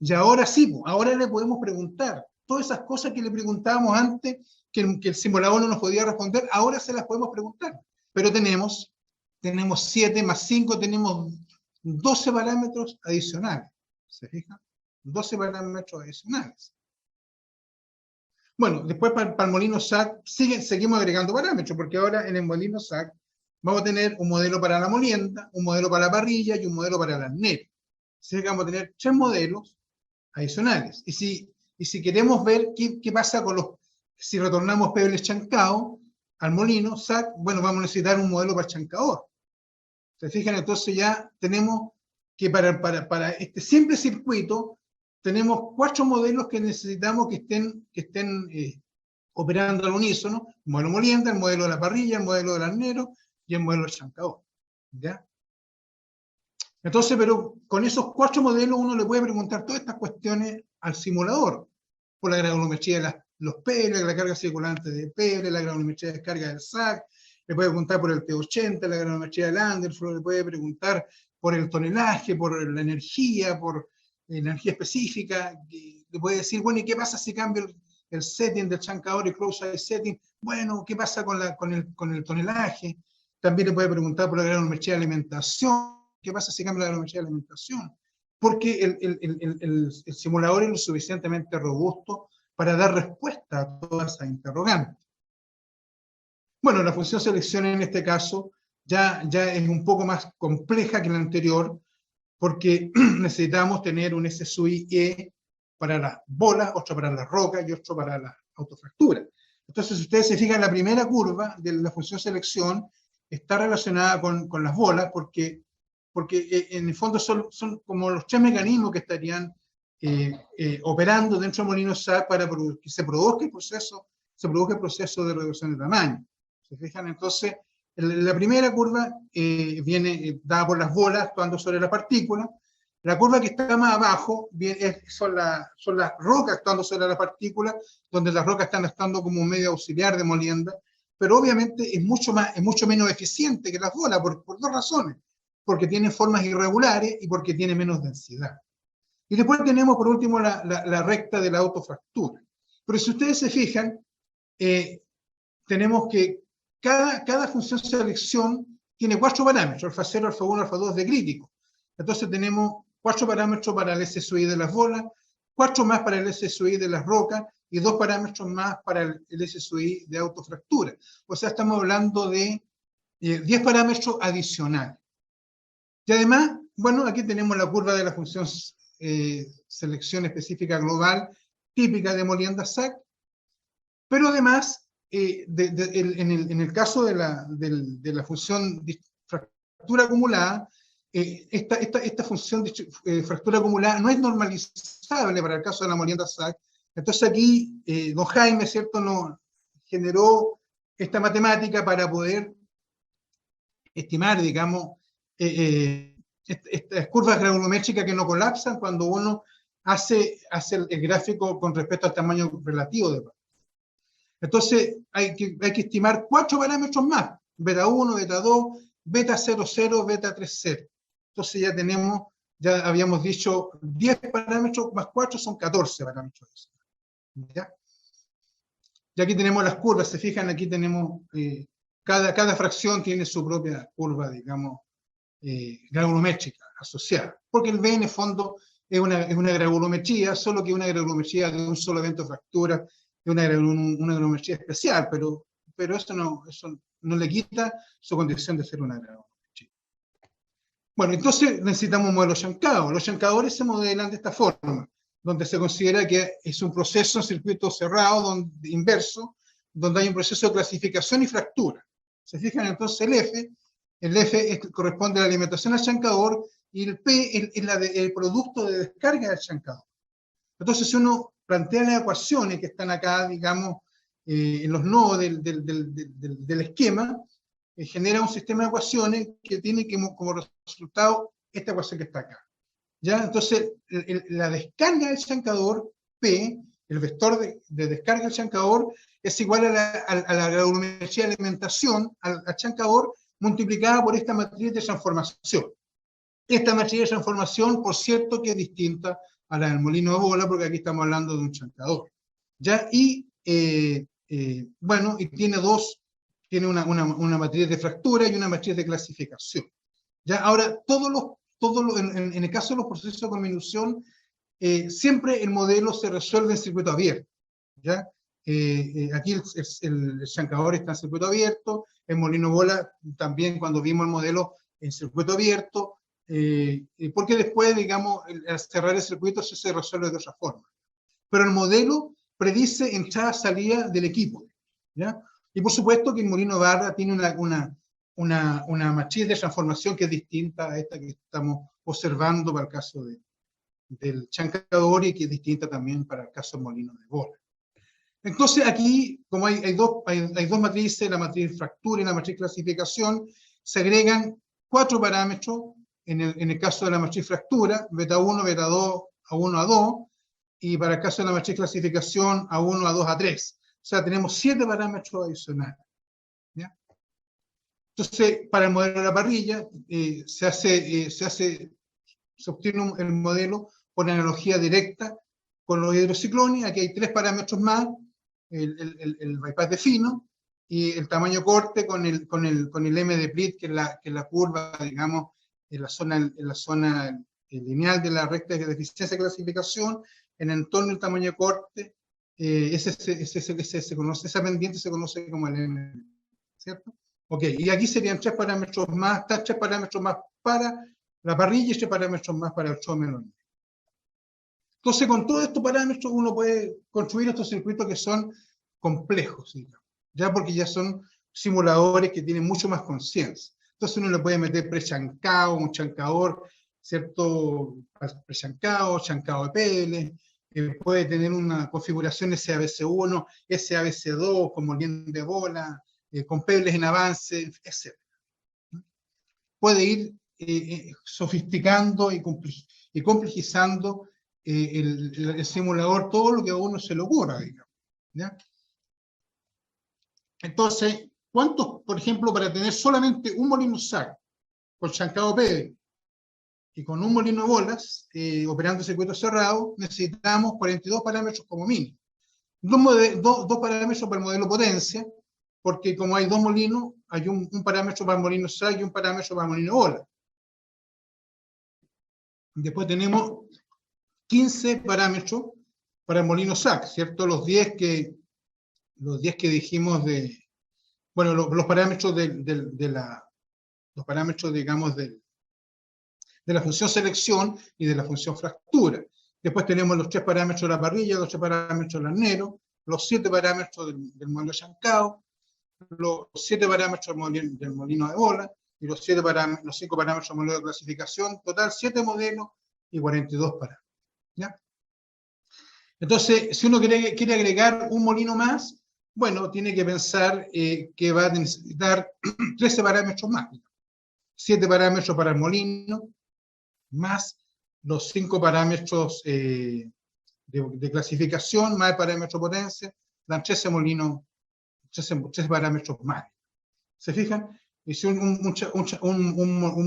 Y ahora sí, ahora le podemos preguntar todas esas cosas que le preguntábamos antes, que el simulador no nos podía responder, ahora se las podemos preguntar. Pero tenemos 7 más 5, tenemos 12 parámetros adicionales. ¿Se fijan? 12 parámetros adicionales. Bueno, después para el molino SAC seguimos agregando parámetros, porque ahora en el molino SAC vamos a tener un modelo para la molienda, un modelo para la parrilla y un modelo para el arnero. Así que vamos a tener 3 modelos adicionales. Y si queremos ver qué pasa con si retornamos pebles chancados al molino SAC, bueno, vamos a necesitar un modelo para chancador. ¿Se fijan? Entonces ya tenemos que para este simple circuito tenemos 4 modelos que necesitamos que estén operando al unísono: el modelo molienda, el modelo de la parrilla, el modelo del arnero y el modelo del chancador. ¿Ya? Entonces, pero con esos 4 modelos uno le puede preguntar todas estas cuestiones al simulador, por la granulometría de los pebles, la carga circulante de pebles, la granulometría de descarga del SAC, le puede preguntar por el T80, la granulometría del Underflow, le puede preguntar por el tonelaje, por la energía específica, le puede decir, bueno, ¿y qué pasa si cambio el setting del chancador y close eye setting? Bueno, ¿qué pasa con el tonelaje? También le puede preguntar por la granulometría de alimentación. ¿Qué pasa si cambia la granulometría de alimentación? Porque el simulador es lo suficientemente robusto para dar respuesta a todas esas interrogantes. Bueno, la función selección en este caso ya es un poco más compleja que la anterior, porque necesitamos tener un SSUI-E para las bolas, otro para las rocas y otro para las autofracturas. Entonces, si ustedes se fijan, la primera curva de la función selección está relacionada con las bolas, porque en el fondo son como los 3 mecanismos que estarían operando dentro del molino SAC para que se produzca el proceso de reducción de tamaño. ¿Se fijan? Entonces, la primera curva viene dada por las bolas actuando sobre la partícula. La curva que está más abajo son las rocas actuando sobre la partícula, donde las rocas están actuando como un medio auxiliar de molienda, pero obviamente es mucho menos eficiente que las bolas por 2 razones: porque tiene formas irregulares y porque tiene menos densidad. Y después tenemos, por último, la recta de la autofractura. Pero si ustedes se fijan, tenemos que cada función selección tiene 4 parámetros: alfa 0, alfa 1, alfa 2 de crítico. Entonces tenemos 4 parámetros para el SSUI de las bolas, 4 más para el SSUI de las rocas y 2 parámetros más para el SSUI de autofractura. O sea, estamos hablando de 10 parámetros adicionales. Y además, bueno, aquí tenemos la curva de la función selección específica global típica de molienda SAC, pero además, en el caso de la función fractura acumulada, esta función de fractura acumulada no es normalizable para el caso de la molienda SAC. Entonces aquí don Jaime, ¿cierto?, nos generó esta matemática para poder estimar, digamos, estas curvas granulométricas que no colapsan cuando uno hace el gráfico con respecto al tamaño relativo de. Entonces hay que estimar 4 parámetros más: beta 1, beta 2, beta 00, beta 30. Entonces ya habíamos dicho 10 parámetros más 4 son 14 parámetros. ¿Ya? Y aquí tenemos las curvas, se fijan, aquí tenemos, cada fracción tiene su propia curva, digamos, granulométrica asociada, porque el V en el fondo es una granulometría, solo que una granulometría de un solo evento de fractura, es una granulometría especial, pero eso no le quita su condición de ser una granulometría. Bueno, entonces necesitamos un modelo chancado. Los chancadores se modelan de esta forma, donde se considera que es un proceso en circuito cerrado, inverso, donde hay un proceso de clasificación y fractura. ¿Se fijan? Entonces el F corresponde a la alimentación al chancador y el P es el producto de descarga del chancador. Entonces, si uno plantea las ecuaciones que están acá, digamos, en los nodos del esquema, genera un sistema de ecuaciones que tiene como resultado esta ecuación que está acá. ¿Ya? Entonces, la descarga del chancador P, el vector de descarga del chancador, es igual a la granulometría de alimentación al chancador multiplicada por esta matriz de transformación. Esta matriz de transformación, por cierto, que es distinta a la del molino de bola, porque aquí estamos hablando de un chancador. ¿Ya? Y, bueno, y tiene una matriz de fractura y una matriz de clasificación. ¿Ya? Ahora, en el caso de los procesos de conminución, siempre el modelo se resuelve en circuito abierto. ¿Ya? Aquí el chancador está en circuito abierto, el molino bola también cuando vimos el modelo en circuito abierto, porque después, digamos, al cerrar el circuito se resuelve de otra forma. Pero el modelo predice entrada-salida del equipo. ¿Ya? Y por supuesto que el molino barra tiene una matriz de transformación que es distinta a esta que estamos observando para el caso del chancador y que es distinta también para el caso del molino de bola. Entonces aquí, como hay dos matrices, la matriz fractura y la matriz clasificación, se agregan 4 parámetros en el caso de la matriz fractura, beta 1, beta 2, A1, A2, y para el caso de la matriz clasificación, A1, A2, A3. O sea, tenemos 7 parámetros adicionales. ¿Ya? Entonces, para el modelo de la parrilla, se obtiene el modelo por analogía directa con los hidrociclones. Aquí hay 3 parámetros más, el bypass de fino, y el tamaño corte con el M de Plit, que es la curva, digamos, en la zona lineal de la recta de eficiencia de clasificación, en el entorno del tamaño corte, esa pendiente se conoce como el M, ¿cierto? Ok, y aquí serían 3 parámetros más, 3 parámetros más para la parrilla y 3 parámetros más para el chomelón. Entonces, con todos estos parámetros uno puede construir estos circuitos que son complejos, digamos, ya porque ya son simuladores que tienen mucho más conciencia. Entonces uno le puede meter prechancado, un chancador, ¿cierto? Prechancado, chancado de PL, puede tener una configuración SABC1, SABC2, con molino de bola, con pebles en avance, etc. Puede ir sofisticando y complejizando el simulador todo lo que a uno se le ocurra, digamos. ¿Ya? Entonces, ¿cuántos, por ejemplo, para tener solamente un molino SAC con chancado PV y con un molino de bolas, operando en circuito cerrado, necesitamos 42 parámetros como mínimo. Dos parámetros para el modelo potencia, porque como hay 2 molinos, hay un parámetro para el molino SAC y un parámetro para el molino de bola. Después tenemos 15 parámetros para el molino SAC, ¿cierto? Los 10 que dijimos bueno, los parámetros los parámetros, digamos, de la función selección y de la función fractura. Después tenemos los 3 parámetros de la parrilla, los 3 parámetros del arnero, los 7 parámetros del modelo chancado, los 7 parámetros del molino de bola, y los 5 parámetros del modelo de clasificación. Total, 7 modelos y 42 parámetros. ¿Ya? Entonces, si uno quiere agregar un molino más, bueno, tiene que pensar que va a necesitar 13 parámetros más. 7 parámetros para el molino, más los 5 parámetros de clasificación, más el parámetro potencia, dan 13 molinos, 13 parámetros más. ¿Se fijan? Y si un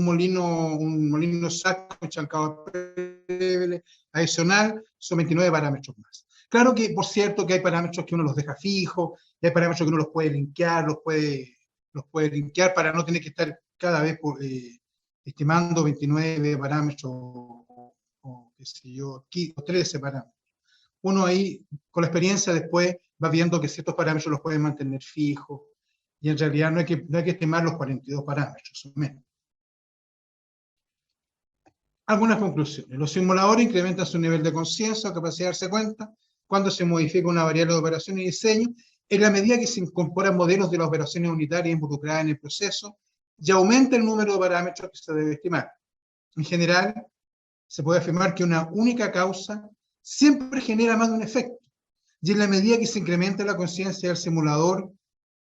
molino SAC con chancado adicional, son 29 parámetros más. Claro que, por cierto, que hay parámetros que uno los deja fijos, y hay parámetros que uno los puede linkear, linkear para no tener que estar cada vez estimando 29 parámetros o qué sé yo, 13 parámetros. Uno ahí, con la experiencia, después va viendo que ciertos parámetros los puede mantener fijos, y en realidad no hay que estimar los 42 parámetros, o menos. Algunas conclusiones. Los simuladores incrementan su nivel de conciencia o capacidad de darse cuenta cuando se modifica una variable de operación y diseño, en la medida que se incorporan modelos de las operaciones unitarias involucradas en el proceso, y aumenta el número de parámetros que se debe estimar. En general, se puede afirmar que una única causa siempre genera más de un efecto, y en la medida que se incrementa la conciencia del simulador,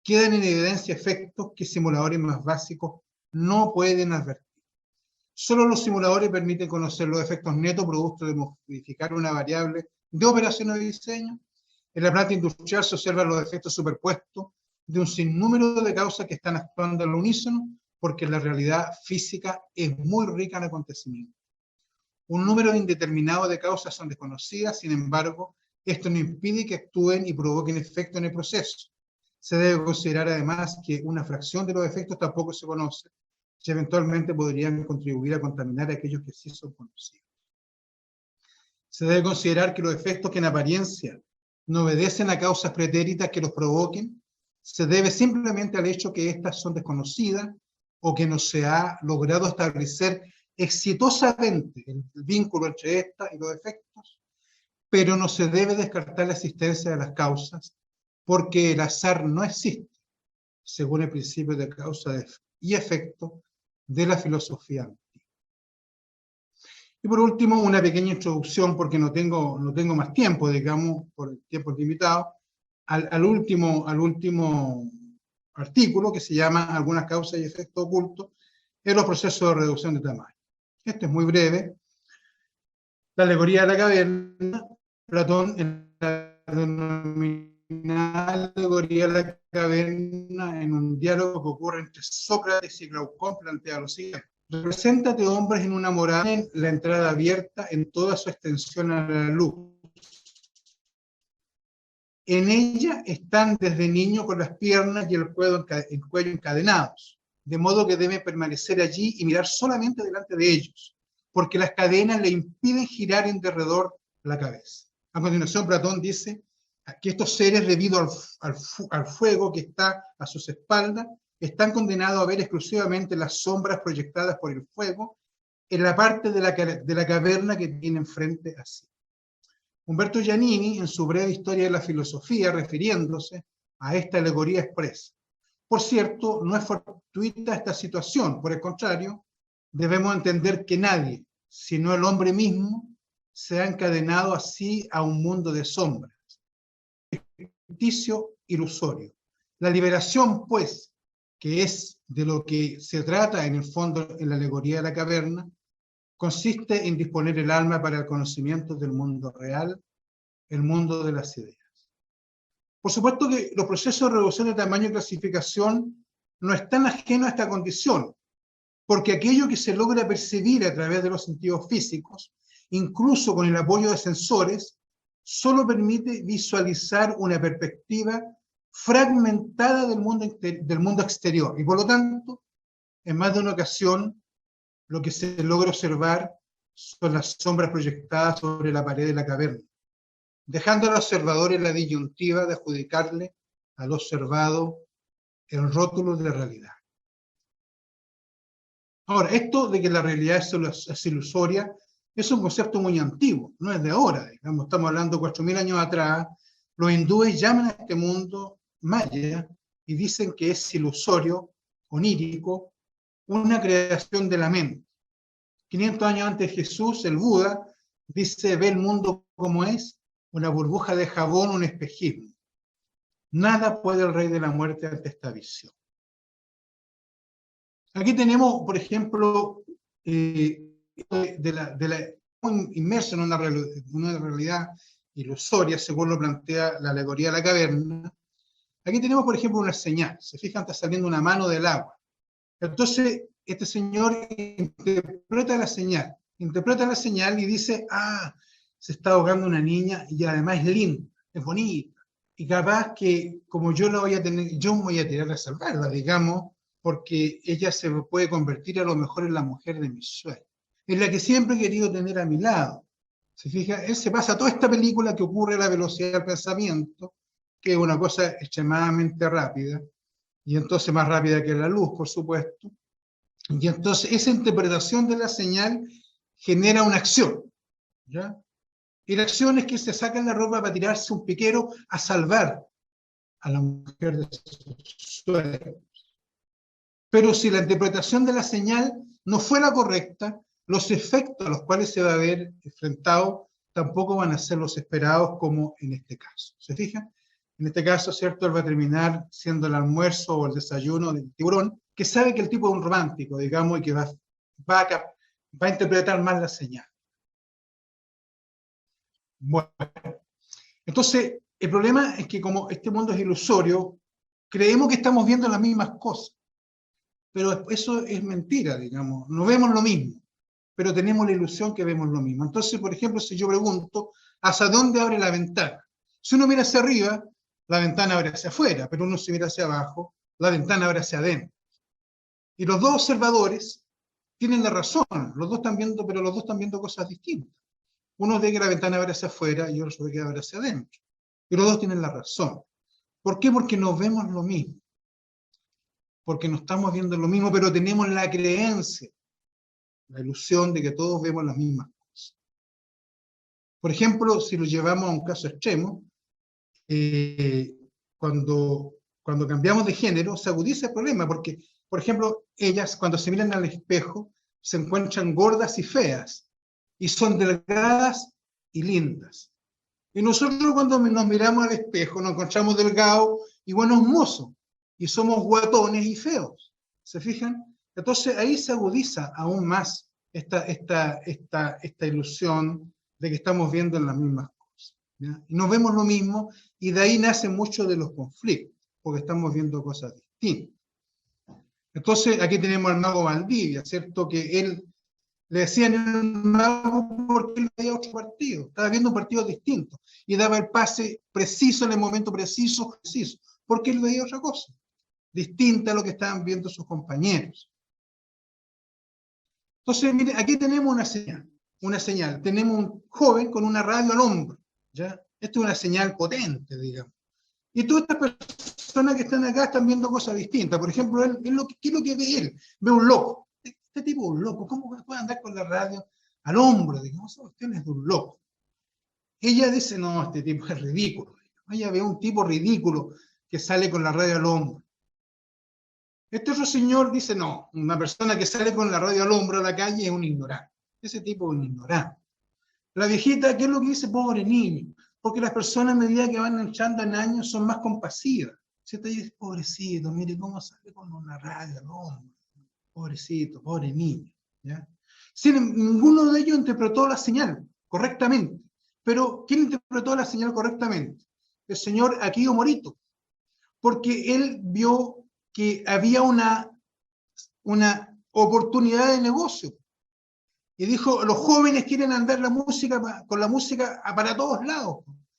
quedan en evidencia efectos que simuladores más básicos no pueden advertir. Solo los simuladores permiten conocer los efectos netos producto de modificar una variable de operación o de diseño. En la planta industrial se observan los efectos superpuestos de un sinnúmero de causas que están actuando al unísono, porque la realidad física es muy rica en acontecimientos. Un número indeterminado de causas son desconocidas, sin embargo, esto no impide que actúen y provoquen efecto en el proceso. Se debe considerar además que una fracción de los efectos tampoco se conoce, y eventualmente podrían contribuir a contaminar a aquellos que sí son conocidos. Se debe considerar que los efectos que en apariencia no obedecen a causas pretéritas que los provoquen, se debe simplemente al hecho que éstas son desconocidas o que no se ha logrado establecer exitosamente el vínculo entre estas y los efectos, pero no se debe descartar la existencia de las causas, porque el azar no existe, según el principio de causa y efecto de la filosofía antigua. Y por último, una pequeña introducción, porque no tengo más tiempo, digamos, por el tiempo limitado, al último artículo que se llama Algunas causas y efectos ocultos en los procesos de reducción de tamaño. Este es muy breve. La alegoría de la caverna, Platón en la denominada alegoría de la caverna, en un diálogo que ocurre entre Sócrates y Glaucón, plantea lo siguiente: represéntate hombres en una morada, en la entrada abierta en toda su extensión a la luz. En ella están desde niño con las piernas y el cuello encadenados, de modo que deben permanecer allí y mirar solamente delante de ellos, porque las cadenas le impiden girar en derredor la cabeza. A continuación, Platón dice que estos seres, debido al fuego que está a sus espaldas, están condenados a ver exclusivamente las sombras proyectadas por el fuego en la parte de la caverna que tienen frente a sí. Humberto Giannini, en su breve historia de la filosofía, refiriéndose a esta alegoría, expresa: por cierto, no es fortuita esta situación, por el contrario, debemos entender que nadie, sino el hombre mismo, se ha encadenado así a un mundo de sombras, ficticio, ilusorio. La liberación, pues, que es de lo que se trata en el fondo en la alegoría de la caverna, consiste en disponer el alma para el conocimiento del mundo real, el mundo de las ideas. Por supuesto que los procesos de reducción de tamaño y clasificación no están ajenos a esta condición, porque aquello que se logra percibir a través de los sentidos físicos, incluso con el apoyo de sensores, solo permite visualizar una perspectiva fragmentada del mundo exterior. Y por lo tanto, en más de una ocasión, lo que se logra observar son las sombras proyectadas sobre la pared de la caverna, dejando al observador en la disyuntiva de adjudicarle al observado el rótulo de la realidad. Ahora, esto de que la realidad es ilusoria es un concepto muy antiguo, no es de ahora, digamos, estamos hablando de 4.000 años atrás. Los hindúes llaman a este mundo Maya y dicen que es ilusorio, onírico, una creación de la mente. 500 años antes de Jesús, el Buda dice: ve el mundo como es, una burbuja de jabón, un espejismo. Nada puede el rey de la muerte ante esta visión. Aquí tenemos, por ejemplo, inmerso en una realidad ilusoria, según lo plantea la alegoría de la caverna. Aquí tenemos, por ejemplo, una señal. Se fijan, está saliendo una mano del agua. Entonces, este señor interpreta la señal y dice: ah, se está ahogando una niña y además es linda, es bonita. Y capaz que, como yo la voy a tener, yo me voy a tirar a salvarla, digamos, porque ella se puede convertir a lo mejor en la mujer de mis sueños. Es la que siempre he querido tener a mi lado. Se fija, él se pasa toda esta película que ocurre a la velocidad del pensamiento, que es una cosa extremadamente rápida, y entonces más rápida que la luz, por supuesto. Y entonces esa interpretación de la señal genera una acción, ¿ya? Y la acción es que se sacan la ropa para tirarse un piquero a salvar a la mujer de sus sueños. Pero si la interpretación de la señal no fue la correcta, los efectos a los cuales se va a ver enfrentado tampoco van a ser los esperados, como en este caso. ¿Se fijan? En este caso, ¿cierto?, él va a terminar siendo el almuerzo o el desayuno del tiburón, que sabe que el tipo es un romántico, digamos, y que va a interpretar mal la señal. Bueno, entonces el problema es que como este mundo es ilusorio, creemos que estamos viendo las mismas cosas, pero eso es mentira, digamos, no vemos lo mismo, pero tenemos la ilusión que vemos lo mismo. Entonces, por ejemplo, si yo pregunto, ¿hacia dónde abre la ventana? Si uno mira hacia arriba, la ventana abre hacia afuera, pero uno si mira hacia abajo, la ventana abre hacia adentro. Y los dos observadores tienen la razón, los dos están viendo, pero los dos están viendo cosas distintas. Uno ve que la ventana abre hacia afuera y otro ve que abre hacia adentro. Y los dos tienen la razón. ¿Por qué? Porque nos vemos lo mismo. Porque no estamos viendo lo mismo, pero tenemos la creencia, la ilusión de que todos vemos las mismas cosas. Por ejemplo, si lo llevamos a un caso extremo, cuando cambiamos de género, se agudiza el problema, porque, por ejemplo, ellas cuando se miran al espejo, se encuentran gordas y feas, y son delgadas y lindas. Y nosotros cuando nos miramos al espejo, nos encontramos delgados y buenos mozos, y somos guatones y feos. ¿Se fijan? Entonces ahí se agudiza aún más esta ilusión de que estamos viendo las mismas cosas, ¿ya? Y nos vemos lo mismo, y de ahí nacen muchos de los conflictos, porque estamos viendo cosas distintas. Entonces aquí tenemos al mago Valdivia, ¿cierto? Que él le decían el mago porque él veía otro partido, estaba viendo un partido distinto, y daba el pase preciso en el momento preciso, porque él veía otra cosa, distinta a lo que estaban viendo sus compañeros. Entonces, mire, aquí tenemos una señal. Tenemos un joven con una radio al hombro, ¿ya? Esto es una señal potente, digamos. Y todas estas personas que están acá están viendo cosas distintas. Por ejemplo, ¿qué es lo que ve él? Ve un loco. Este tipo es un loco. ¿Cómo puede andar con la radio al hombro? Digamos, esa cuestión es de un loco. Ella dice, no, este tipo es ridículo. Ella ve un tipo ridículo que sale con la radio al hombro. Este otro señor dice, no, una persona que sale con la radio al hombro a la calle es un ignorante. Ese tipo es un ignorante. La viejita, ¿qué es lo que dice? Pobre niño. Porque las personas a medida que van entrando en años son más compasivas. ¿Cierto? Y dice, pobrecito, mire cómo sale con una radio al hombro. Pobrecito, pobre niño. ¿Ya? Sin, ninguno de ellos interpretó la señal correctamente. Pero, ¿quién interpretó la señal correctamente? El señor Akio Morito. Porque él vio que había una oportunidad de negocio. Y dijo, los jóvenes quieren andar con la música para todos lados.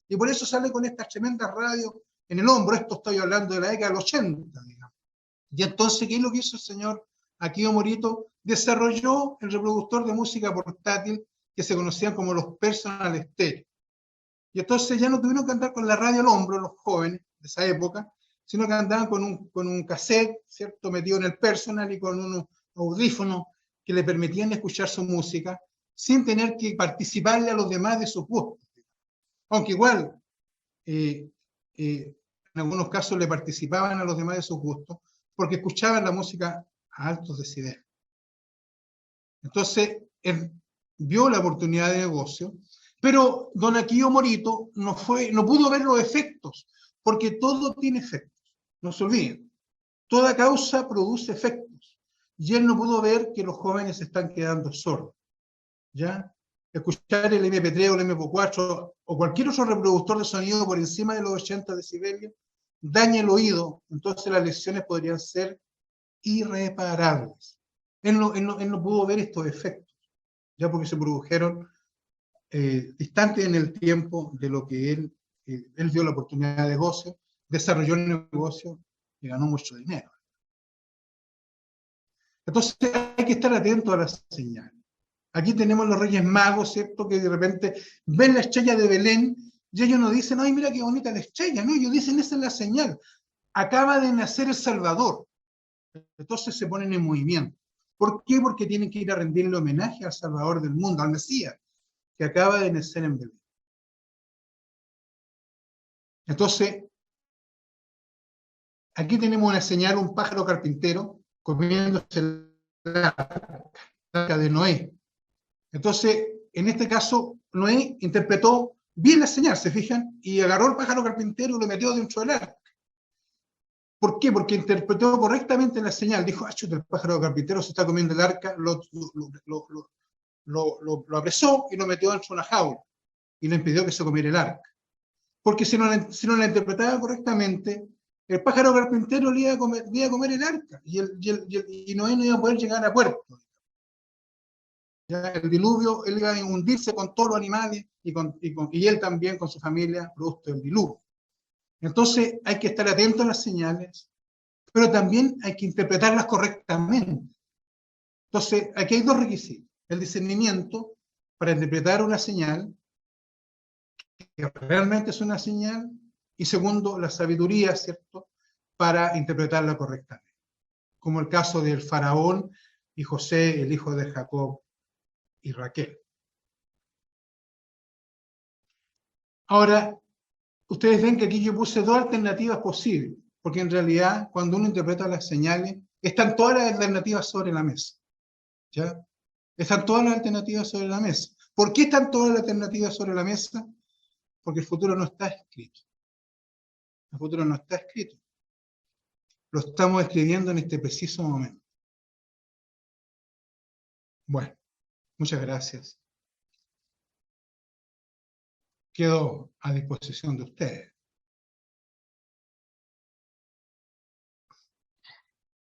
Y por eso sale con estas tremendas radios en el hombro. Esto estoy hablando de la década del 80, digamos. Y entonces, ¿qué es lo que hizo el señor Akio Morito? Desarrolló el reproductor de música portátil que se conocían como los personal stereo. Y entonces ya no tuvieron que andar con la radio al hombro los jóvenes de esa época, sino que andaban con un cassette, ¿cierto?, metido en el personal y con unos audífonos que le permitían escuchar su música sin tener que participarle a los demás de sus gustos. Aunque igual, en algunos casos le participaban a los demás de sus gustos, porque escuchaban la música a altos decibeles. Entonces, él vio la oportunidad de negocio, pero don Akio Morito no pudo ver los efectos, porque todo tiene efectos. No se olviden, toda causa produce efectos, y él no pudo ver que los jóvenes se están quedando sordos, ¿ya? Escuchar el MP3 o el MP4 o cualquier otro reproductor de sonido por encima de los 80 decibelios daña el oído, entonces las lesiones podrían ser irreparables. Él no pudo ver estos efectos, ya porque se produjeron distantes en el tiempo de lo que él vio la oportunidad de negocio, desarrolló el negocio y ganó mucho dinero. Entonces hay que estar atento a las señales. Aquí tenemos los Reyes Magos, ¿cierto?, que de repente ven la estrella de Belén y ellos no dicen, ay, mira qué bonita la estrella, no, ellos dicen, esa es la señal. Acaba de nacer el Salvador. Entonces se ponen en movimiento. ¿Por qué? Porque tienen que ir a rendirle homenaje al Salvador del mundo, al Mesías, que acaba de nacer en Belén. Entonces, aquí tenemos una señal, un pájaro carpintero comiéndose la arca de Noé. Entonces, en este caso, Noé interpretó bien la señal, ¿se fijan? Y agarró el pájaro carpintero y lo metió dentro del arca. ¿Por qué? Porque interpretó correctamente la señal. Dijo, ah, chuta, el pájaro carpintero se está comiendo el arca, lo apresó y lo metió dentro de una jaula. y le impidió que se comiera el arca. Porque si no la interpretaba correctamente, el pájaro carpintero le iba a comer el arca y Noé no iba a poder llegar a puerto. Ya el diluvio, él iba a hundirse con todos los animales y él también con su familia, producto del diluvio. Entonces hay que estar atento a las señales, pero también hay que interpretarlas correctamente. Entonces, aquí hay dos requisitos. El discernimiento para interpretar una señal, que realmente es una señal, y segundo, la sabiduría, ¿cierto?, para interpretarla correctamente. Como el caso del faraón y José, el hijo de Jacob y Raquel. Ahora, ustedes ven que aquí yo puse dos alternativas posibles, porque en realidad, cuando uno interpreta las señales, están todas las alternativas sobre la mesa. ¿Ya? Están todas las alternativas sobre la mesa. ¿Por qué están todas las alternativas sobre la mesa? Porque el futuro no está escrito. El futuro no está escrito. Lo estamos escribiendo en este preciso momento. Bueno, muchas gracias. Quedo a disposición de ustedes.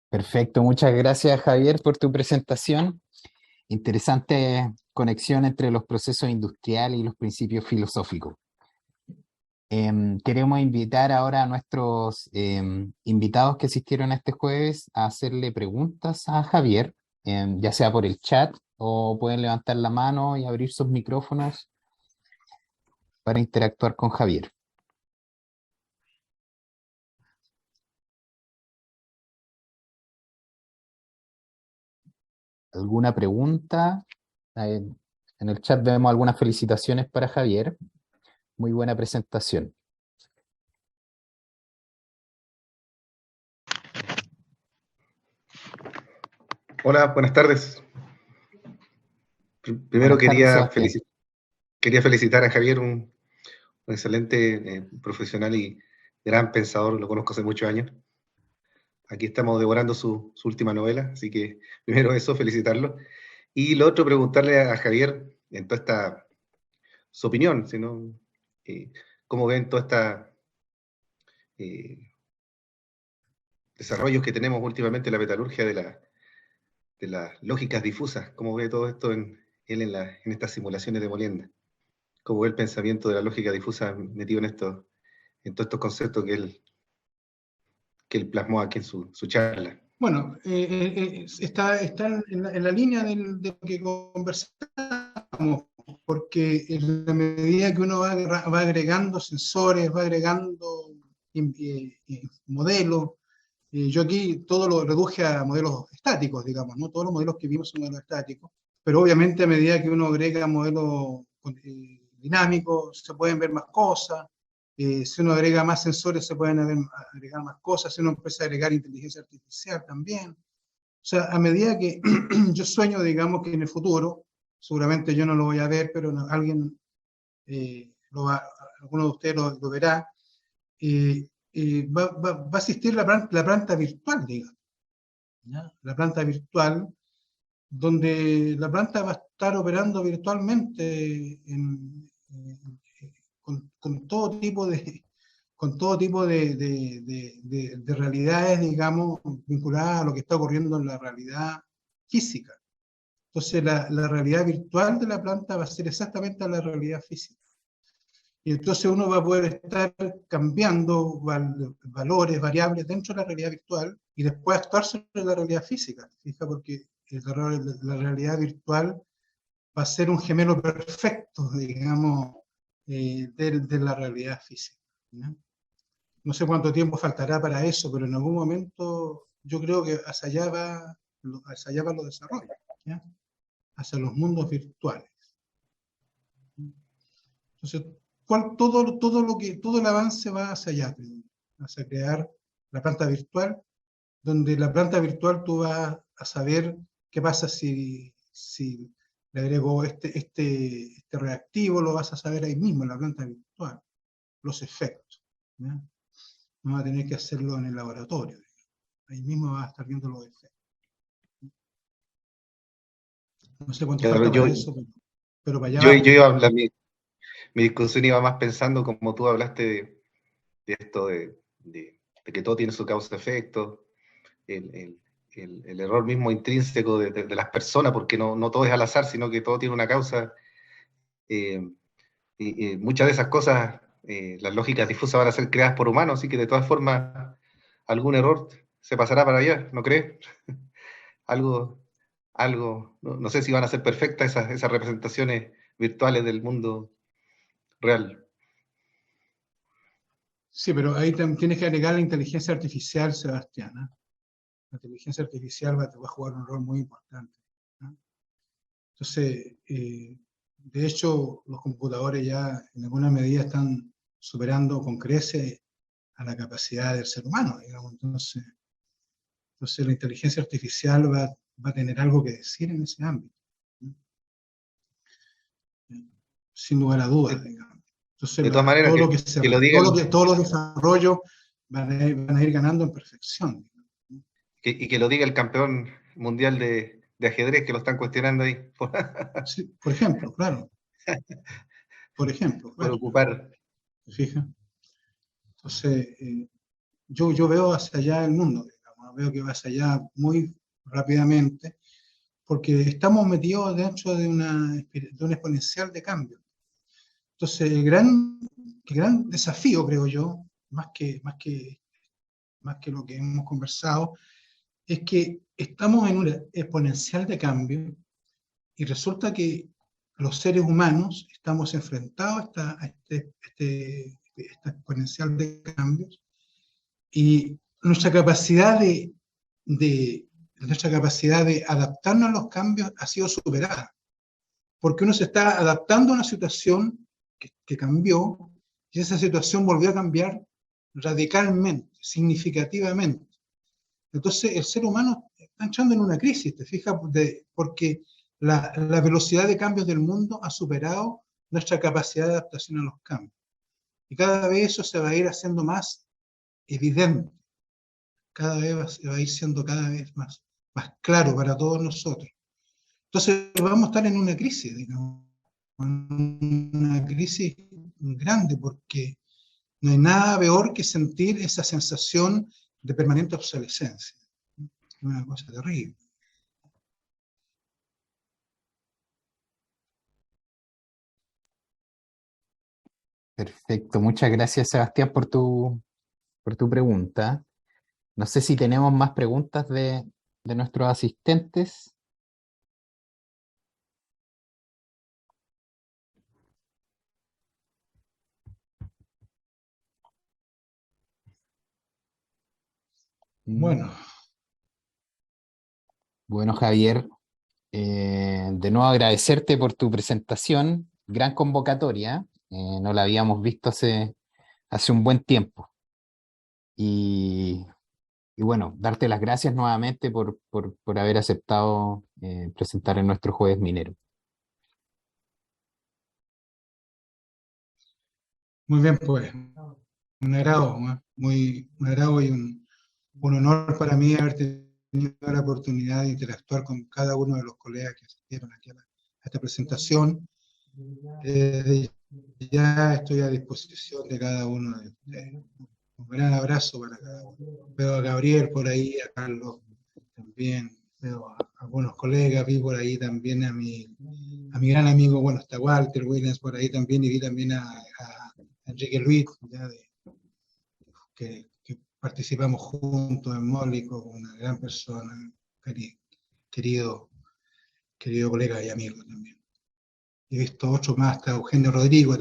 Perfecto, muchas gracias Javier por tu presentación. Interesante conexión entre los procesos industriales y los principios filosóficos. Queremos invitar ahora a nuestros invitados que asistieron este jueves a hacerle preguntas a Javier, ya sea por el chat o pueden levantar la mano y abrir sus micrófonos para interactuar con Javier. ¿Alguna pregunta? En el chat vemos algunas felicitaciones para Javier. Muy buena presentación.
Hola, buenas tardes. Primero
Buenas tardes,
quería felicitar a Javier, un excelente profesional y gran pensador, lo conozco hace muchos años. Aquí estamos devorando su última novela, así que primero eso, felicitarlo. Y lo otro, preguntarle a Javier, en toda esta, su opinión, sino, cómo ven toda esta desarrollos que tenemos últimamente en la metalurgia de las lógicas difusas, cómo ve todo esto él en estas simulaciones de molienda, cómo ve el pensamiento de la lógica difusa metido en todos estos conceptos que él plasmó aquí en su charla.
Bueno, está en la línea de lo que conversamos, porque en la medida que uno va agregando sensores, va agregando modelos, yo aquí todo lo reduje a modelos estáticos, digamos, ¿no? Todos los modelos que vimos son modelos estáticos, pero obviamente a medida que uno agrega modelos dinámicos, se pueden ver más cosas. Si uno agrega más sensores, se pueden agregar más cosas. Si uno empieza a agregar inteligencia artificial también. O sea, a medida que yo sueño, digamos, que en el futuro, seguramente yo no lo voy a ver, pero alguien, alguno de ustedes lo verá, va a existir la planta virtual, digamos. ¿Ya? La planta virtual, donde la planta va a estar operando virtualmente con todo tipo de realidades, digamos, vinculadas a lo que está ocurriendo en la realidad física. Entonces, la realidad virtual de la planta va a ser exactamente la realidad física. Y entonces uno va a poder estar cambiando valores, variables dentro de la realidad virtual y después actuar sobre la realidad física, fija, porque la realidad virtual va a ser un gemelo perfecto, digamos, de la realidad física, ¿no? No sé cuánto tiempo faltará para eso, pero en algún momento yo creo que hacia allá va los desarrollos, ¿ya? Hacia los mundos virtuales. Entonces, todo el avance va hacia allá, hacia crear la planta virtual, donde la planta virtual tú vas a saber qué pasa si le agrego este reactivo, lo vas a saber ahí mismo en la planta virtual, los efectos, ¿ya? No vas a tener que hacerlo en el laboratorio, ahí mismo vas a estar viendo los efectos. No sé cuánto
Claro,
falta para eso, pero para allá
yo
vamos.
iba a hablar, mi discusión iba más pensando, como tú hablaste de esto de que todo tiene su causa-efecto, el error mismo intrínseco de las personas, porque no todo es al azar, sino que todo tiene una causa. Y muchas de esas cosas, las lógicas difusas van a ser creadas por humanos, así que de todas formas algún error se pasará para allá, ¿no crees? algo, no sé si van a ser perfectas esas representaciones virtuales del mundo real.
Sí, pero ahí tienes que agregar la inteligencia artificial, Sebastián, ¿eh? La inteligencia artificial va a jugar un rol muy importante, ¿no? Entonces, de hecho, los computadores ya en alguna medida están superando con creces a la capacidad del ser humano, digamos. Entonces la inteligencia artificial va a tener algo que decir en ese ámbito, ¿no? Sin lugar a dudas, digamos. Entonces,
De todas maneras, que lo diga
todos los desarrollos van a ir ganando en perfección.
y que lo diga el campeón mundial de ajedrez, que lo están cuestionando ahí.
Sí, por ejemplo, claro. Por ejemplo,
Por
claro.
ocupar.
¿Te fijas? Entonces, yo veo hacia allá el mundo, digamos, veo que va hacia allá muy rápidamente, porque estamos metidos dentro de un exponencial de cambio. Entonces, el gran desafío, creo yo, más que lo que hemos conversado, es que estamos en un exponencial de cambio y resulta que los seres humanos estamos enfrentados a este exponencial de cambios y nuestra capacidad de adaptarnos a los cambios ha sido superada, porque uno se está adaptando a una situación que cambió y esa situación volvió a cambiar radicalmente, significativamente. Entonces el ser humano está entrando en una crisis, ¿te fijas? Porque la velocidad de cambios del mundo ha superado nuestra capacidad de adaptación a los cambios. Y cada vez eso se va a ir haciendo más evidente, cada vez va a ir siendo cada vez más claro para todos nosotros. Entonces vamos a estar en una crisis, digamos, una crisis grande, porque no hay nada peor que sentir esa sensación de permanente obsolescencia. Es una cosa terrible.
Perfecto, muchas gracias Sebastián por tu pregunta. No sé si tenemos más preguntas de nuestros asistentes.
Bueno,
Bueno, Javier, de nuevo agradecerte por tu presentación, gran convocatoria, no la habíamos visto hace un buen tiempo. Y, y bueno, darte las gracias nuevamente por haber aceptado presentar en nuestro Jueves Minero.
muy bien, pues, un agrado, ¿no? Un agrado y un honor para mí haber tenido la oportunidad de interactuar con cada uno de los colegas que asistieron aquí a esta presentación. Ya estoy a disposición de cada uno de ustedes. Un gran abrazo para cada uno. Veo a Gabriel por ahí, a Carlos también, veo a algunos colegas, vi por ahí también a mi gran amigo, bueno, está Walter Williams por ahí también, y vi también a Enrique Luis, ya que participamos juntos en Mólico, una gran persona, querido colega y amigo también. He visto otro más, está Eugenio Rodríguez,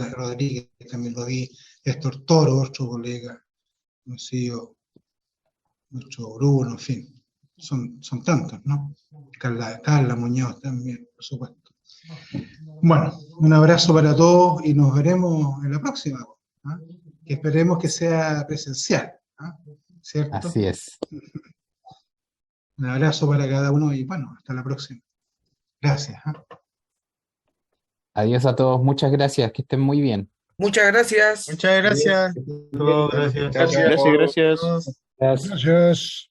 también lo vi, Héctor Toro, otro colega, conocido, nuestro Bruno, en fin, son tantos, ¿no? Carla Muñoz también, por supuesto. Bueno, un abrazo para todos y nos veremos en la próxima, ¿ah? Que esperemos que sea presencial, ¿ah? ¿Cierto?
Así es.
Un abrazo para cada uno y bueno, hasta la próxima. Gracias.
Adiós a todos, muchas gracias, que estén muy bien.
Muchas gracias.
Muchas gracias.
Gracias.
Gracias.
Chao, chao.
Gracias.
Gracias.